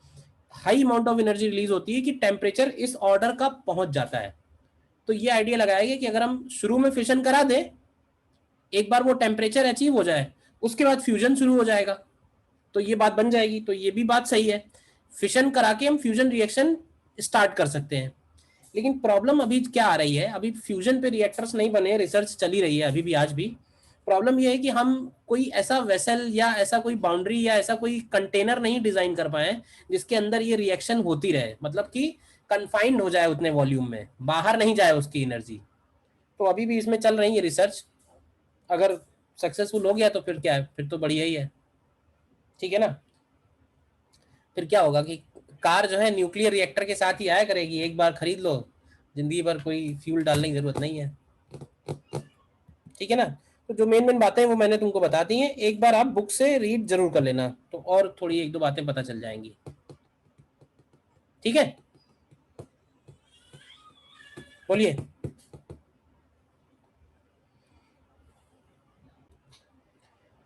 Speaker 1: high amount of energy release होती है कि टेम्परेचर इस ऑर्डर का पहुंच जाता है। तो ये आइडिया लगाया गया कि अगर हम शुरू में फिशन करा दें, एक बार वो टेम्परेचर अचीव हो जाए, उसके बाद फ्यूजन शुरू हो जाएगा, तो ये बात बन जाएगी। तो ये भी बात सही है, फिशन करा के हम फ्यूजन रिएक्शन स्टार्ट कर सकते हैं। लेकिन प्रॉब्लम अभी क्या आ रही है, अभी फ्यूजन पे रिएक्टर्स नहीं बने, रिसर्च चली रही है अभी भी, आज भी। प्रॉब्लम ये है कि हम कोई ऐसा वेसल या ऐसा कोई बाउंड्री या ऐसा कोई कंटेनर नहीं डिजाइन कर पाए जिसके अंदर ये रिएक्शन होती रहे, मतलब कि कन्फाइंड हो जाए उतने वॉल्यूम में, बाहर नहीं जाए उसकी एनर्जी। तो अभी भी इसमें चल रही है रिसर्च। अगर सक्सेसफुल हो गया तो फिर क्या है, फिर तो बढ़िया ही है, ठीक है ना। फिर क्या होगा कि कार जो है न्यूक्लियर रिएक्टर के साथ ही आया करेगी, एक बार खरीद लो, जिंदगी भर कोई फ्यूल डालने की जरूरत नहीं है, ठीक है ना। तो जो मेन मेन बातें हैं वो मैंने तुमको बता दी हैं, एक बार आप बुक से रीड जरूर कर लेना, तो और थोड़ी एक दो बातें पता चल जाएंगी, ठीक है। बोलिए।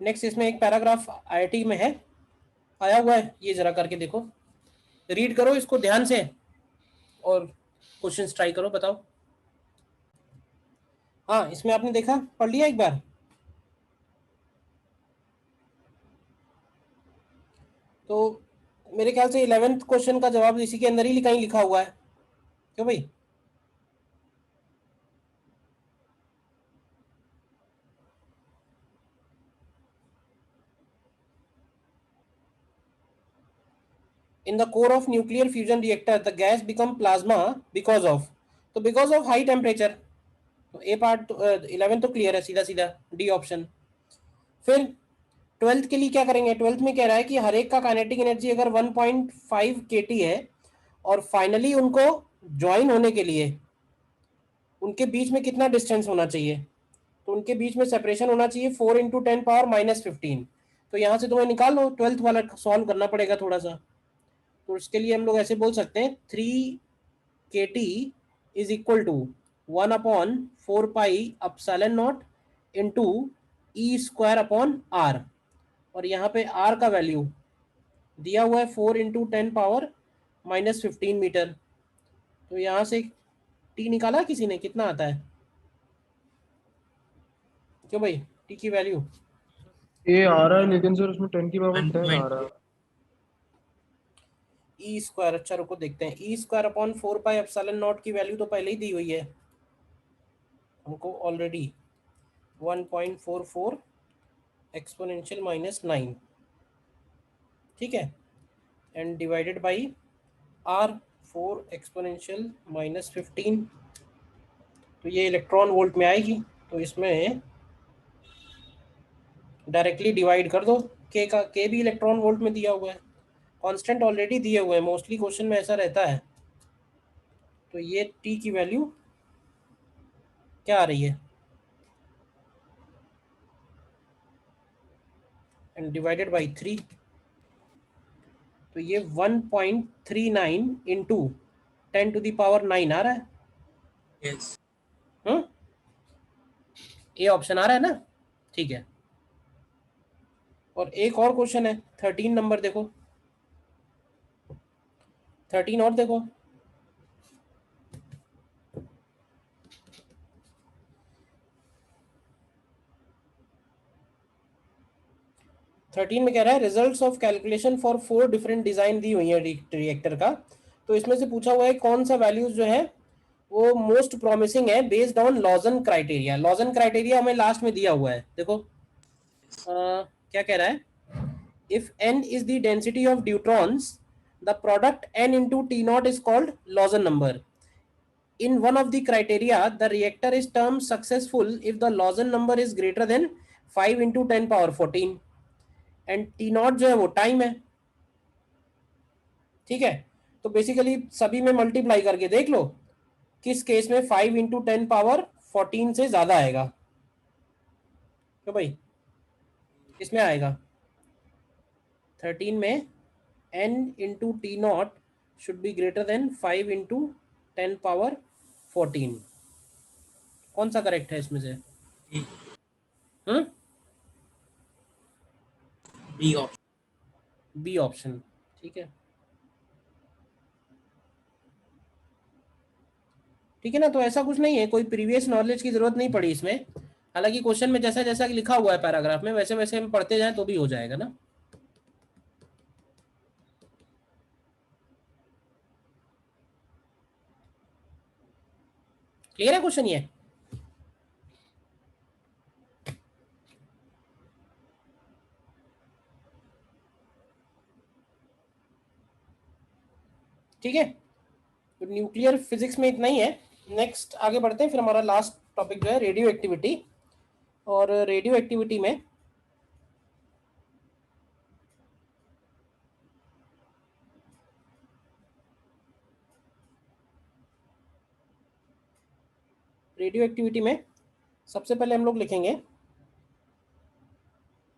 Speaker 1: नेक्स्ट इसमें एक पैराग्राफ आईआईटी में है, आया हुआ है, ये जरा करके देखो, रीड करो इसको ध्यान से और क्वेश्चंस ट्राई करो, बताओ। हाँ, इसमें आपने देखा, पढ़ लिया एक बार? तो मेरे ख्याल से 11th क्वेश्चन का जवाब इसी के अंदर ही कहीं लिखा हुआ है, क्यों भाई? In the core of nuclear fusion reactor the gas become plasma because of, तो because of high temperature। तो ए पार्ट 11 तो क्लियर है, सीधा सीधा डी ऑप्शन। फिर 12th के लिए क्या करेंगे? 12th में कह रहा है कि हर एक का काइनेटिक एनर्जी अगर 1.5 kT है और फाइनली उनको ज्वाइन होने के लिए उनके बीच में कितना डिस्टेंस होना चाहिए? तो उनके बीच में सेपरेशन होना चाहिए 4 × 10⁻⁻15। तो यहाँ से तुम्हें निकाल लो, 12th वाला सॉल्व करना पड़ेगा थोड़ा सा। तो इसके लिए हम लोग ऐसे बोल सकते हैं 3 kT is equal to 1/4 pi epsilon naught into E² upon R, और यहाँ पे R का वैल्यू दिया हुआ है 4 × 10⁻⁻15 मीटर। तो यहाँ से टी निकाला किसी ने, कितना आता है? क्यों भाई, टी की वैल्यू
Speaker 2: ये आ रहा है लेकिन सर उसमें 10⁻10 आ रहा है।
Speaker 1: E², अच्छा रुको देखते हैं, E²/4 पाई एप्सिलॉन नॉट की वैल्यू तो पहले ही दी हुई है हमको ऑलरेडी, 1.44 एक्सपोनेंशियल -9, ठीक है, and divided by R 4 exponential -15, तो ये इलेक्ट्रॉन वोल्ट में आएगी, तो इसमें डायरेक्टली डिवाइड कर दो। के का के भी इलेक्ट्रॉन वोल्ट में दिया हुआ है, कांस्टेंट ऑलरेडी दिए हुए हैं, मोस्टली क्वेश्चन में ऐसा रहता है। तो ये टी की वैल्यू क्या आ रही है, एंड डिवाइडेड बाई 3, तो ये 1.39 इंटू 10⁹ आ रहा है।
Speaker 3: यस।
Speaker 1: ये ऑप्शन आ रहा है ना, ठीक है। और एक और क्वेश्चन है 13 नंबर, देखो 13 और देखो, थर्टीन में कह रहा है results of calculation for 4 different design दी हुई है रिएक्टर का। तो इसमें से पूछा हुआ है कौन सा वैल्यूज जो है वो मोस्ट प्रॉमिसिंग है based on Lausanne criteria. Lausanne criteria हमें लास्ट में दिया हुआ है, देखो क्या कह रहा है, if n is the density of deuterons, the product n into T naught is called Lawson number. In one of the criteria, the reactor is termed successful if the Lawson number is greater than 5 into 10⁻14, and T naught जो है वो time है, ठीक है। तो basically सभी में multiply करके देख लो किस केस में 5 into 10⁻14 से ज्यादा आएगा, तो भाई इसमें आएगा 13 में n into T naught should be greater than 5 into 10⁻14। कौन सा करेक्ट है इसमें से?
Speaker 3: B option.
Speaker 1: बी ऑप्शन, ठीक है, ठीक है ना। तो ऐसा कुछ नहीं है, कोई प्रीवियस नॉलेज की जरूरत नहीं पड़ी इसमें। हालांकि क्वेश्चन में जैसा जैसा लिखा हुआ है पैराग्राफ में वैसे वैसे हम पढ़ते जाएं तो भी हो जाएगा ना। क्लियर है क्वेश्चन ये? ठीक है, तो न्यूक्लियर फिजिक्स में इतना ही है। नेक्स्ट आगे बढ़ते हैं, फिर हमारा लास्ट टॉपिक जो है रेडियो एक्टिविटी। और रेडियो एक्टिविटी में सबसे पहले हम लोग लिखेंगे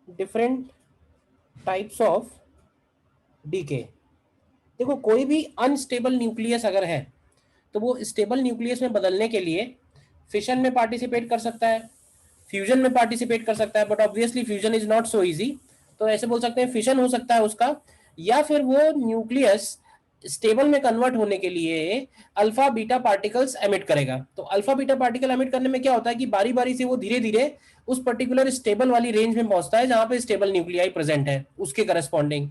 Speaker 1: डिफरेंट टाइप्स ऑफ डीके। देखो कोई भी अनस्टेबल न्यूक्लियस अगर है तो वो स्टेबल न्यूक्लियस में बदलने के लिए फिशन में पार्टिसिपेट कर सकता है, फ्यूजन में पार्टिसिपेट कर सकता है, but obviously fusion is not so easy. तो ऐसे बोल सकते हैं फिशन हो सकता है उसका, या फिर वो न्यूक्लियस स्टेबल में कन्वर्ट होने के लिए अल्फा बीटा पार्टिकल्स एमिट करेगा। तो अल्फा बीटा पार्टिकल एमिट करने में क्या होता है कि बारी बारी से वो धीरे धीरे उस पर्टिकुलर स्टेबल वाली रेंज में पहुंचता है जहां पे स्टेबल न्यूक्लियाई प्रेजेंट है उसके करस्पॉन्डिंग।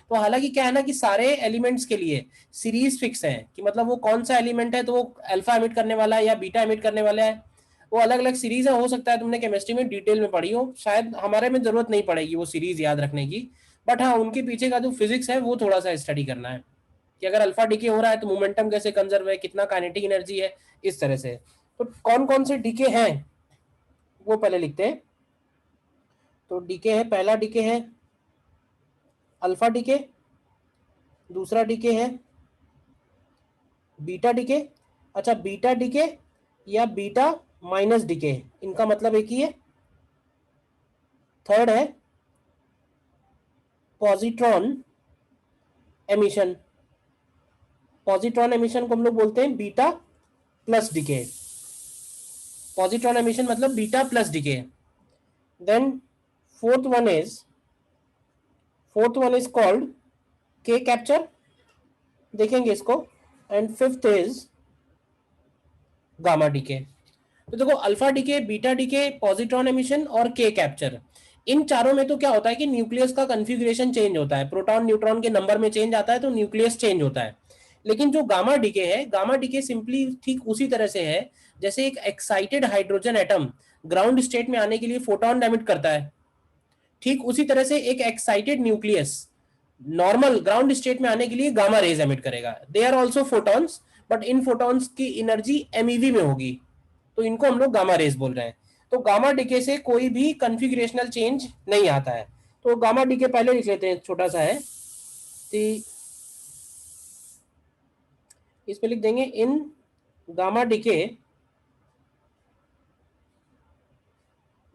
Speaker 1: तो हालांकि क्या है ना कि सारे एलिमेंट्स के लिए सीरीज फिक्स है कि मतलब वो कौन सा एलिमेंट है तो वो अल्फा एमिट करने वाला है या बीटा एमिट करने वाला है, वो अलग अलग सीरीज है। हो सकता है तुमने केमिस्ट्री में डिटेल में पढ़ी हो, शायद हमारे में जरूरत नहीं पड़ेगी वो सीरीज याद रखने की, बट हाँ उनके पीछे का जो फिजिक्स है वो थोड़ा सा स्टडी करना है कि अगर अल्फा डीके हो रहा है तो मोमेंटम कैसे कंजर्व है, कितना काइनेटिक एनर्जी है, इस तरह से। तो कौन कौन से डीके हैं वो पहले लिखते हैं। तो डीके है, पहला डीके है अल्फा डीके, दूसरा डीके है बीटा डीके। अच्छा बीटा डीके या बीटा माइनस डीके, इनका मतलब एक ही है। थर्ड है पॉजिट्रॉन एमिशन, पॉजिट्रॉन एमिशन को हम लोग बोलते हैं beta plus decay. Positron emission मतलब beta plus decay. Then fourth one is called K capture, देखेंगे इसको। And fifth is gamma decay. तो देखो alpha decay, beta decay, positron emission और के कैप्चर, इन चारों में तो क्या होता है कि न्यूक्लियस का कन्फिग्रेशन चेंज होता है, प्रोटॉन न्यूट्रॉन के नंबर में चेंज आता है तो न्यूक्लियस चेंज होता है। लेकिन जो गामा डीके है, गामा डीके सिंपली ठीक उसी तरह से है जैसे एक excited hydrogen atom ground state में आने के लिए फोटोन एमिट करता है, ठीक उसी तरह से एक excited nucleus normal ground state में आने के लिए गामा रेज एमिट करेगा। They are also photons, but इन फोटॉन्स की एनर्जी एमईवी में होगी, तो इनको हम लोग गामा रेज बोल रहे हैं। तो गामा डीके से कोई भी कॉन्फ़िगरेशनल चेंज नहीं आता है। तो गामा डीके पहले लिख लेते हैं, छोटा सा है, तो इसमें लिख देंगे in gamma decay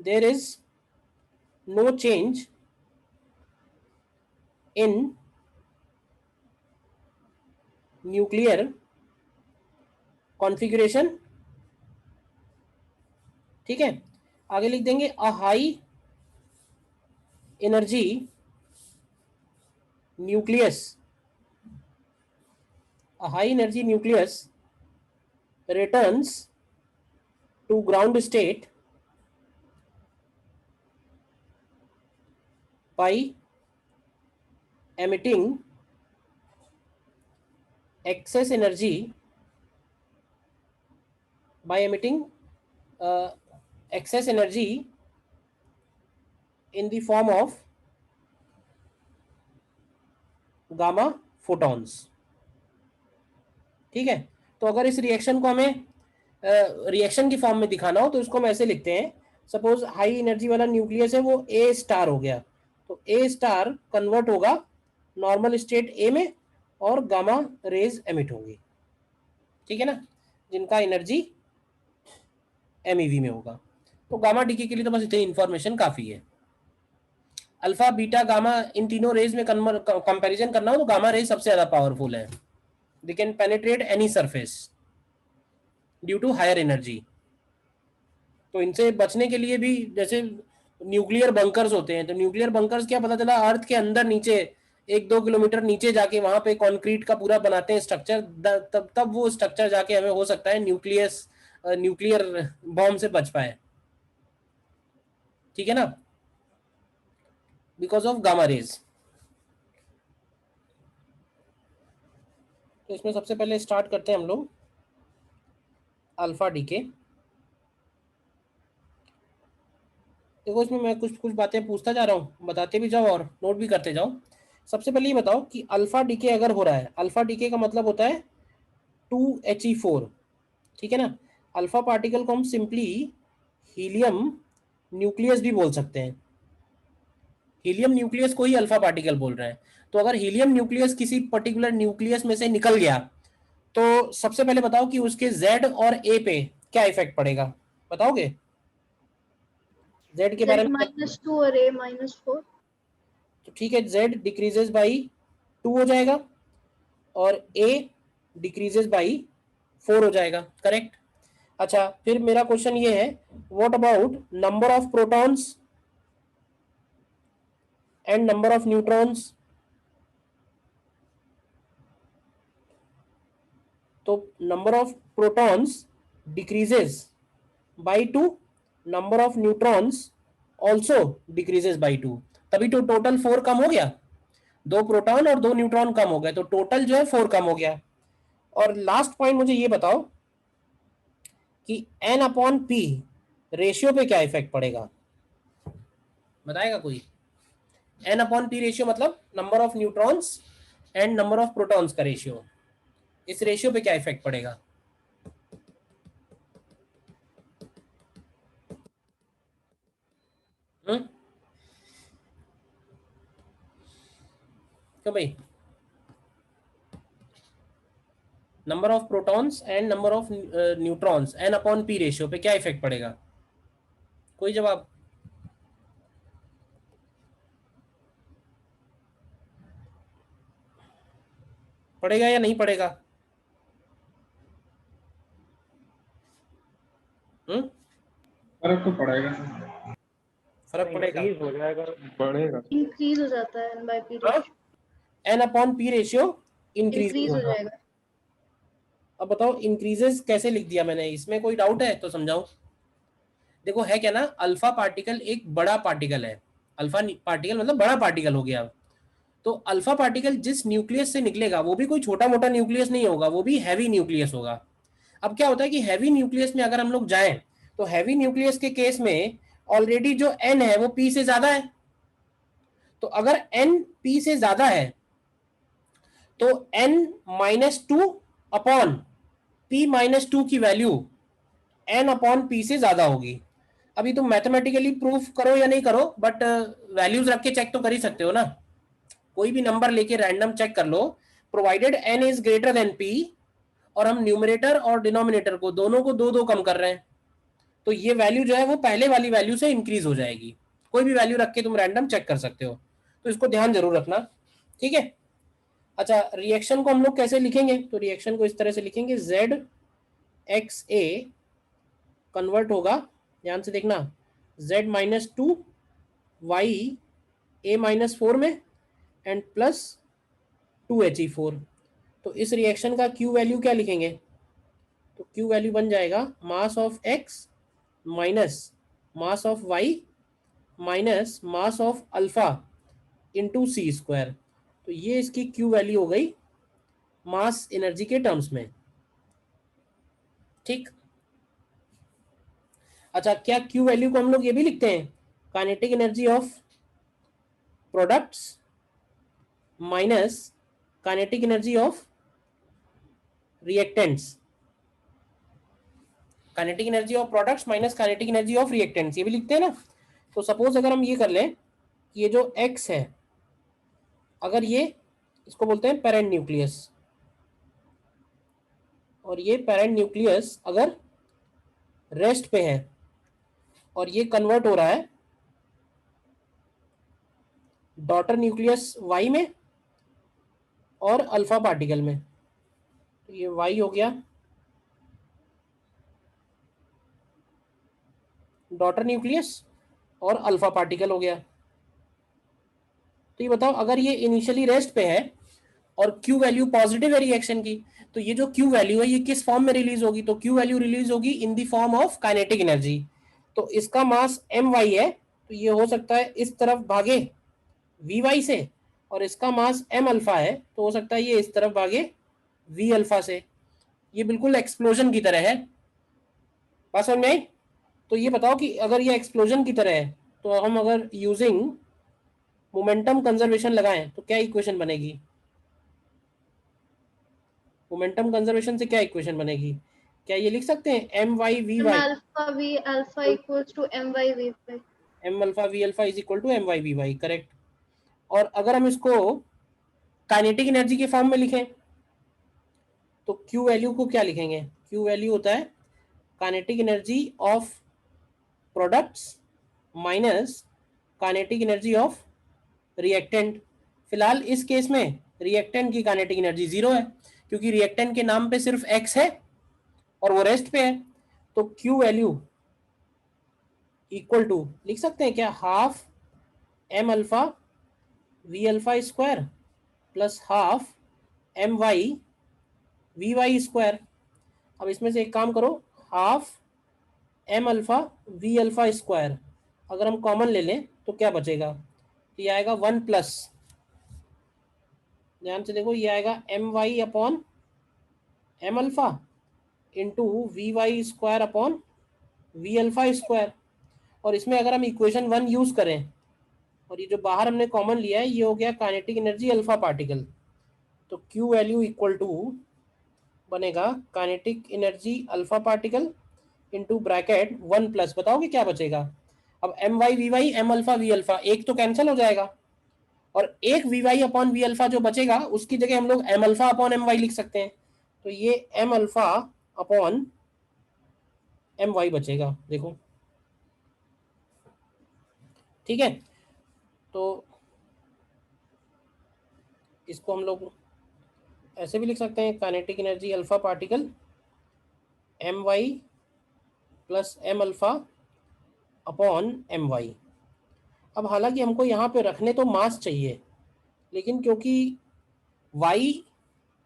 Speaker 1: there is no change in nuclear configuration. ठीक है, आगे लिख देंगे a high energy nucleus, a high energy nucleus returns to ground state by emitting excess energy, by emitting excess energy in the form of gamma photons। ठीक है, तो अगर इस रिएक्शन को हमें रिएक्शन की फॉर्म में दिखाना हो तो इसको हम ऐसे लिखते हैं, सपोज हाई एनर्जी वाला न्यूक्लियस है वो ए स्टार हो गया, तो ए स्टार कन्वर्ट होगा नॉर्मल स्टेट ए में और गामा रेज एमिट होंगी। ठीक है ना, जिनका एनर्जी एमईवी में होगा। तो गामा डीके के लिए तो बस इतनी इंफॉर्मेशन काफी है। अल्फा बीटा गामा इन तीनों रेज में कंपैरिजन करना हो तो गामा रेज सबसे ज्यादा पावरफुल है। They can penetrate any surface due to higher energy। तो इनसे बचने के लिए भी जैसे न्यूक्लियर बंकर्स होते हैं, तो न्यूक्लियर बंकर्स क्या पता चला अर्थ के अंदर नीचे 1-2 किलोमीटर नीचे जाके वहां पे कंक्रीट का पूरा बनाते हैं स्ट्रक्चर, तब वो स्ट्रक्चर जाके हमें हो सकता है न्यूक्लियर बॉम्ब से बच पाए। ठीक है ना, बिकॉज ऑफ गामा रेज। तो इसमें सबसे पहले स्टार्ट करते हैं हम लोग अल्फा डीके। देखो इसमें मैं कुछ बातें पूछता जा रहा हूँ, बताते भी जाओ और नोट भी करते जाओ। सबसे पहले ये बताओ कि अल्फा डीके अगर हो रहा है, अल्फा डीके का मतलब होता है 2He4। ठीक है ना, अल्फा पार्टिकल को हम सिंपली हीलियम न्यूक्लियस भी बोल सकते हैं। हीलियम न्यूक्लियस को ही अल्फा पार्टिकल बोल रहे हैं। तो अगर हीलियम न्यूक्लियस किसी पर्टिकुलर न्यूक्लियस में से निकल गया तो सबसे पहले बताओ कि उसके Z और A पे क्या इफेक्ट पड़ेगा, बताओगे? Z के बारे में
Speaker 4: -2 और A -4।
Speaker 1: तो ठीक है, Z डिक्रीजेस बाई 2 हो जाएगा और A डिक्रीजेस बाई 4 हो जाएगा, करेक्ट। अच्छा, फिर मेरा क्वेश्चन ये है, what about number of protons and number of neutrons? तो number of protons decreases by 2, number of neutrons also decreases by 2, तभी तो टोटल 4 कम हो गया। 2 प्रोटॉन और 2 न्यूट्रॉन कम हो गए, तो टोटल जो है 4 कम हो गया। और लास्ट पॉइंट मुझे ये बताओ कि N/P रेशियो पे क्या इफेक्ट पड़ेगा, बताएगा कोई? N/P रेशियो मतलब number of neutrons and number of protons का रेशियो, इस रेशियो पे क्या इफेक्ट पड़ेगा? क्यों भाई? Number of protons and number of neutrons N/P ratio पे क्या इफेक्ट पड़ेगा? कोई जवाब? पड़ेगा या नहीं पड़ेगा?
Speaker 2: फर्क तो पड़ेगा,
Speaker 1: फर्क पड़ेगा,
Speaker 2: हो जाएगा, बढ़ेगा,
Speaker 4: इंक्रीज हो जाता है N/P ratio,
Speaker 1: N/P ratio increase
Speaker 4: increase हो जाएगा।
Speaker 1: अब बताओ इंक्रीजेस कैसे लिख दिया मैंने, इसमें कोई डाउट है तो समझाओ। देखो है क्या ना, अल्फा पार्टिकल एक बड़ा पार्टिकल है, अल्फा पार्टिकल मतलब बड़ा पार्टिकल हो गया। तो अल्फा पार्टिकल जिस न्यूक्लियस से निकलेगा वो भी कोई छोटा मोटा न्यूक्लियस नहीं होगा, वो भी हैवी न्यूक्लियस होगा। अब क्या होता है कि हैवी न्यूक्लियस में अगर हम लोग जाएं तो हैवी न्यूक्लियस के केस में ऑलरेडी जो N है वो P से ज्यादा है, तो अगर n p से ज्यादा है तो n minus two upon p minus two की वैल्यू n अपॉन p से ज्यादा होगी। अभी तुम मैथमेटिकली प्रूफ करो या नहीं करो, बट वैल्यूज रख के चेक तो कर ही सकते हो ना। कोई भी नंबर लेके रैंडम चेक कर लो, provided n is greater than p, और हम न्यूमरेटर और डिनोमिनेटर को दोनों को दो दो कम कर रहे हैं, तो ये वैल्यू जो है वो पहले वाली वैल्यू से इंक्रीज हो जाएगी। कोई भी वैल्यू रख के तुम रैंडम चेक कर सकते हो, तो इसको ध्यान जरूर रखना, ठीक है। अच्छा, रिएक्शन को हम लोग कैसे लिखेंगे? तो रिएक्शन को इस तरह से लिखेंगे, Z एक्स ए कन्वर्ट होगा, ध्यान से देखना, Z माइनस टू वाई ए माइनस फोर में एंड प्लस 2He4। तो इस रिएक्शन का Q वैल्यू क्या लिखेंगे? तो Q वैल्यू बन जाएगा mass of X minus mass of Y minus mass of alpha into c square. तो ये इसकी Q वैल्यू हो गई मास एनर्जी के टर्म्स में, ठीक। अच्छा, क्या Q वैल्यू को हम लोग ये भी लिखते हैं, kinetic energy of products minus kinetic energy of reactants, kinetic energy of products minus kinetic energy of reactants, ये भी लिखते हैं ना। तो सपोज अगर हम ये कर लें, ये जो X है, अगर ये, इसको बोलते हैं पेरेंट न्यूक्लियस, और ये पेरेंट न्यूक्लियस अगर रेस्ट पे है और ये कन्वर्ट हो रहा है डॉटर न्यूक्लियस Y में और अल्फा पार्टिकल में, तो ये Y हो गया डॉटर न्यूक्लियस और अल्फा पार्टिकल हो गया। तो ये बताओ, अगर ये इनिशियली रेस्ट पे है और Q वैल्यू पॉजिटिव है रिएक्शन की, तो ये जो Q वैल्यू है ये किस फॉर्म में रिलीज होगी? तो Q वैल्यू रिलीज होगी in the form of kinetic energy. तो इसका मास my है, तो ये हो सकता है इस तरफ भागे vy से, और इसका मास m अल्फा है, तो हो सकता है ये इस तरफ भागे v अल्फा से। ये बिल्कुल एक्सप्लोजन की तरह है, बात समझ में आई? तो ये बताओ कि अगर ये एक्सप्लोजन की तरह है, तो हम अगर यूजिंग मोमेंटम कंजर्वेशन लगाएं तो क्या इक्वेशन बनेगी? मोमेंटम कंजर्वेशन से क्या इक्वेशन बनेगी? क्या ये लिख सकते हैं m y v
Speaker 4: m
Speaker 1: y,
Speaker 4: alpha v alpha equals to my v y।
Speaker 1: M alpha v alpha is equal to m y v y, correct. और अगर हम इसको काइनेटिक एनर्जी के फॉर्म में लिखें तो क्यू वैल्यू को क्या लिखेंगे? क्यू वैल्यू होता है kinetic energy of products minus kinetic energy of reactant. फिलहाल इस केस में रिएक्टेंट की काइनेटिक एनर्जी जीरो है, क्योंकि रिएक्टेंट के नाम पे सिर्फ एक्स है और वो रेस्ट पे है। तो Q वैल्यू इक्वल टू लिख सकते हैं क्या, half m alpha v alpha square plus half m y v y square. अब इसमें से एक काम करो, half m alpha v alpha square अगर हम कॉमन ले लें तो क्या बचेगा? तो ये आएगा 1 प्लस, ध्यान से देखो, ये आएगा m y upon m alpha into v y square upon v alpha square. और इसमें अगर हम इक्वेशन 1 यूज करें और ये जो बाहर हमने कॉमन लिया है ये हो गया काइनेटिक एनर्जी अल्फा पार्टिकल, तो Q वैल्यू इक्वल टू बनेगा kinetic energy alpha particle into bracket 1 plus, बताओगे क्या बचेगा? अब m y v y m alpha v alpha एक तो कैंसिल हो जाएगा, और एक v y upon v alpha जो बचेगा उसकी जगह हम लोग m alpha upon m y लिख सकते हैं। तो ये m alpha upon m y बचेगा, देखो, ठीक है। तो इसको हम लोग ऐसे भी लिख सकते हैं, kinetic energy alpha particle m y plus m alpha upon m y. अब हालांकि हमको यहाँ पे रखने तो मास चाहिए, लेकिन क्योंकि y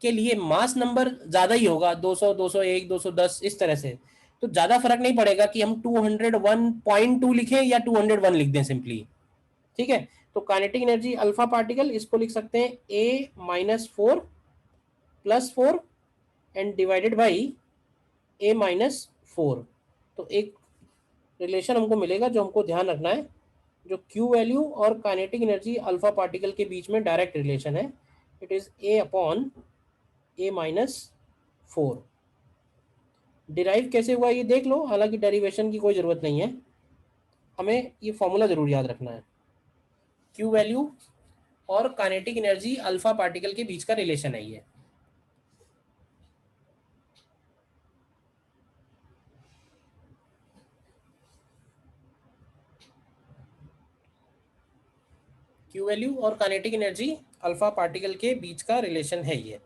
Speaker 1: के लिए मास नंबर ज़्यादा ही होगा, 200, 201, 210 इस तरह से, तो ज़्यादा फर्क नहीं पड़ेगा कि हम 201.2 लिखें या 201 लिख दें सिंपली, ठीक है। तो काइनेटिक एनर्जी अल्फा पार्टिकल इसको लिख सकते हैं a minus 4 plus 4 and divided by a minus 4। तो एक रिलेशन हमको मिलेगा जो हमको ध्यान रखना है, जो क्यू वैल्यू और काइनेटिक एनर्जी अल्फा पार्टिकल के बीच में डायरेक्ट रिलेशन है, इट इज A/A-4। डिराइव कैसे हुआ ये देख लो, हालांकि डेरिवेशन की कोई ज़रूरत नहीं है, हमें ये फॉर्मूला ज़रूर याद रखना है। क्यू वैल्यू और काइनेटिक एनर्जी अल्फा पार्टिकल के बीच का रिलेशन है ये। क्यू वैल्यू और काइनेटिक एनर्जी अल्फा पार्टिकल के बीच का रिलेशन है ये।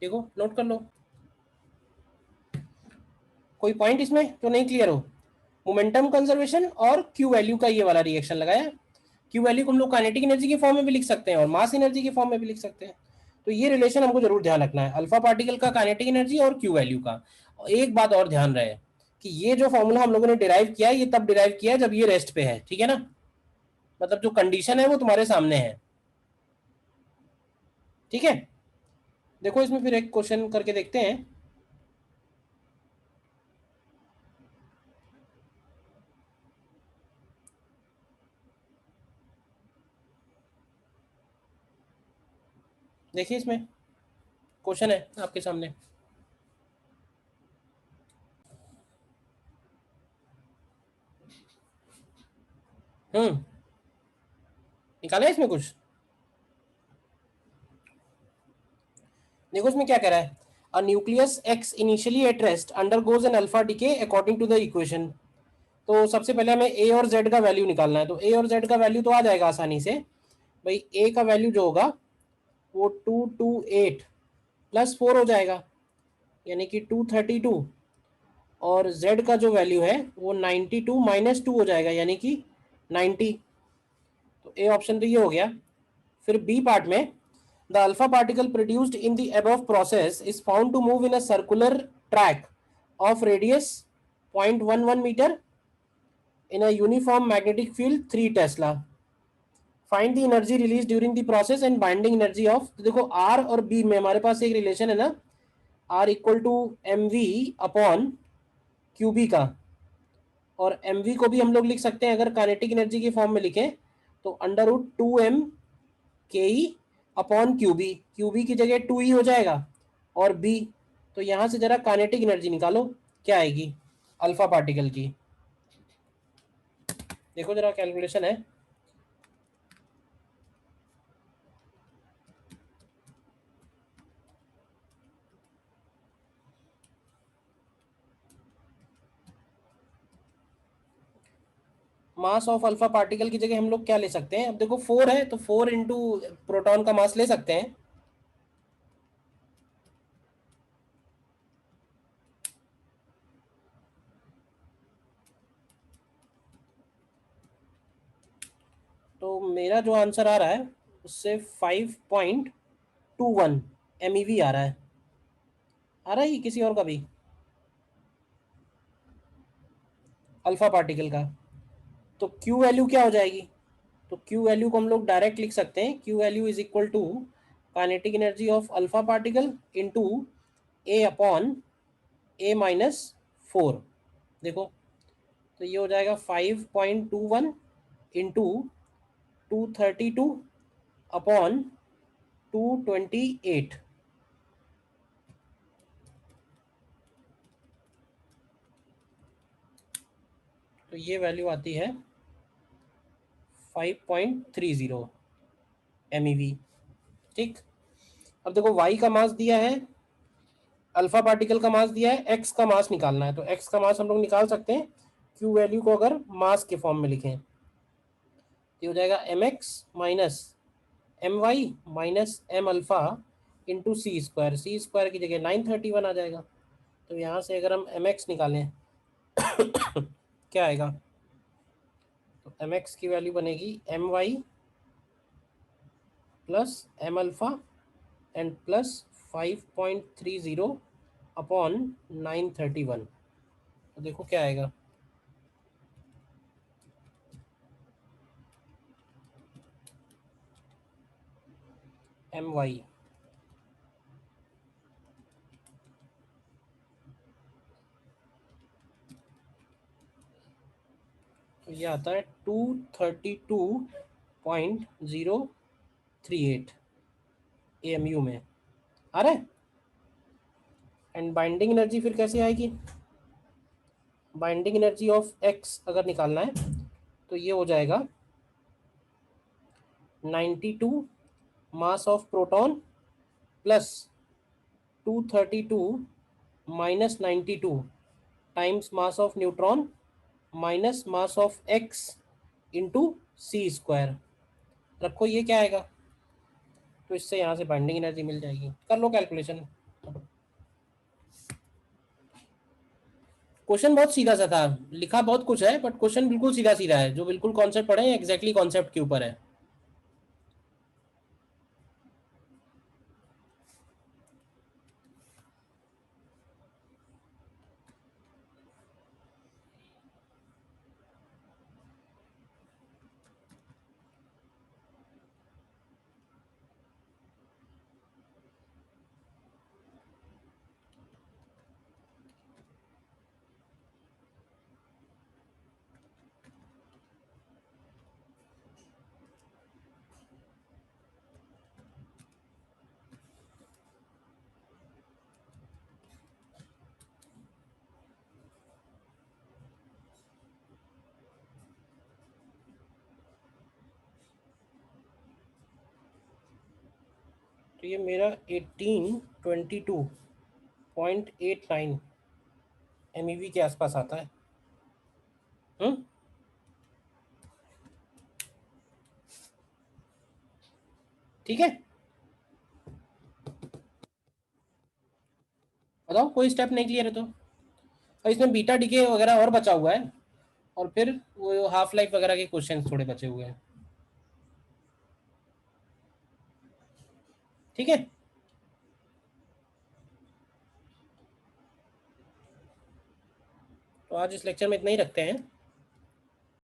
Speaker 1: देखो नोट कर लो, कोई पॉइंट इसमें जो नहीं क्लियर हो। मोमेंटम कंजर्वेशन और क्यू वैल्यू का ये वाला रिएक्शन लगाया। क्यू वैल्यू को हम लोग काइनेटिक एनर्जी के फॉर्म में भी लिख सकते हैं और मास एनर्जी के फॉर्म में भी लिख सकते हैं। तो ये रिलेशन हमको जरूर ध्यान रखना है, अल्फा पार्टिकल का काइनेटिक एनर्जी और क्यू वैल्यू का। एक बात और ध्यान रहे कि ये जो फॉर्मूला हम लोगों ने डिराइव किया है, ये तब डिराइव किया है जब ये रेस्ट पे है, ठीक है ना, मतलब जो कंडीशन है वो तुम्हारे सामने है, ठीक है। देखो इसमें फिर एक क्वेश्चन करके देखते हैं। देखिए इसमें क्वेश्चन है आपके सामने। निकाला है इसमें कुछ। देखो इसमें क्या कह रहा है, a nucleus X initially at rest undergoes an alpha decay according to the equation. तो सबसे पहले हमें ए और जेड का वैल्यू निकालना है। तो ए और जेड का वैल्यू तो आ जाएगा आसानी से भाई। ए का वैल्यू जो होगा वो 228 प्लस 4 हो जाएगा, यानी कि 232। और जेड का जो वैल्यू है वो 92 माइनस 2 हो जाएगा, यानी कि 90। तो ए ऑप्शन तो ये हो गया। फिर बी पार्ट में, the alpha particle produced in the above process is found to move in a circular track of radius 0.11 metre in a uniform magnetic field 3 tesla. Find the energy release during the process and binding energy of. देखो R और B में हमारे पास एक relation है ना, R equal to m v upon q B का। और एम वी को भी हम लोग लिख सकते हैं, अगर काइनेटिक एनर्जी के फॉर्म में लिखें तो अंडर रूट 2m के E upon q B. Q B की जगह 2e हो जाएगा और बी। तो यहाँ से जरा काइनेटिक एनर्जी निकालो, क्या आएगी अल्फा पार्टिकल की। देखो जरा कैलकुलेशन है। मास ऑफ अल्फा पार्टिकल की जगह हम लोग क्या ले सकते हैं, अब देखो 4 है तो 4 इंटू प्रोटॉन का मास ले सकते हैं। तो मेरा जो आंसर आ रहा है उससे 5.21 MEV आ रहा है। आ रहा है ये किसी और का भी अल्फा पार्टिकल का। तो क्यू वैल्यू क्या हो जाएगी, तो क्यू वैल्यू को हम लोग डायरेक्ट लिख सकते हैं। Q value is equal to kinetic energy of alpha particle into A upon A-4। देखो तो ये हो जाएगा 5.21 इंटू 232 अपॉन 228। तो ये वैल्यू आती है 5.30 MEV, ठीक। अब देखो y का मास दिया है, अल्फा पार्टिकल का मास दिया है, x का मास निकालना है। तो x का मास हम लोग निकाल सकते हैं q वैल्यू को अगर मास के फॉर्म में लिखें तो हो जाएगा mx minus my minus m alpha into c square. C square की जगह 931 आ जाएगा। तो यहाँ से अगर हम mx निकालें क्या आएगा? तो mx की वैल्यू बनेगी my plus m alpha and plus 5.30 upon 931। तो देखो क्या आएगा, my तो ये आता है 232.038 AMU में आ रहा है। एंड बाइंडिंग एनर्जी फिर कैसे आएगी? बाइंडिंग एनर्जी ऑफ x अगर निकालना है तो ये हो जाएगा 92 mass of proton plus 232 minus 92 times mass of neutron minus mass of x into c square. रखो ये क्या आएगा, तो इससे यहाँ से बाइंडिंग एनर्जी मिल जाएगी। कर लो कैलकुलेशन। क्वेश्चन बहुत सीधा सा था, लिखा बहुत कुछ है बट क्वेश्चन बिल्कुल सीधा सीधा है। जो बिल्कुल कॉन्सेप्ट पढ़े हैं एग्जैक्टली कॉन्सेप्ट के ऊपर है। तो ये मेरा 1822.89 MEV के आसपास आता है। ठीक है, बताओ कोई स्टेप नहीं क्लियर है तो। और इसमें बीटा डीके वगैरह और बचा हुआ है, और फिर वो हाफ लाइफ वगैरह के क्वेश्चन थोड़े बचे हुए हैं। ठीक है, तो आज इस लेक्चर में इतना ही रखते हैं।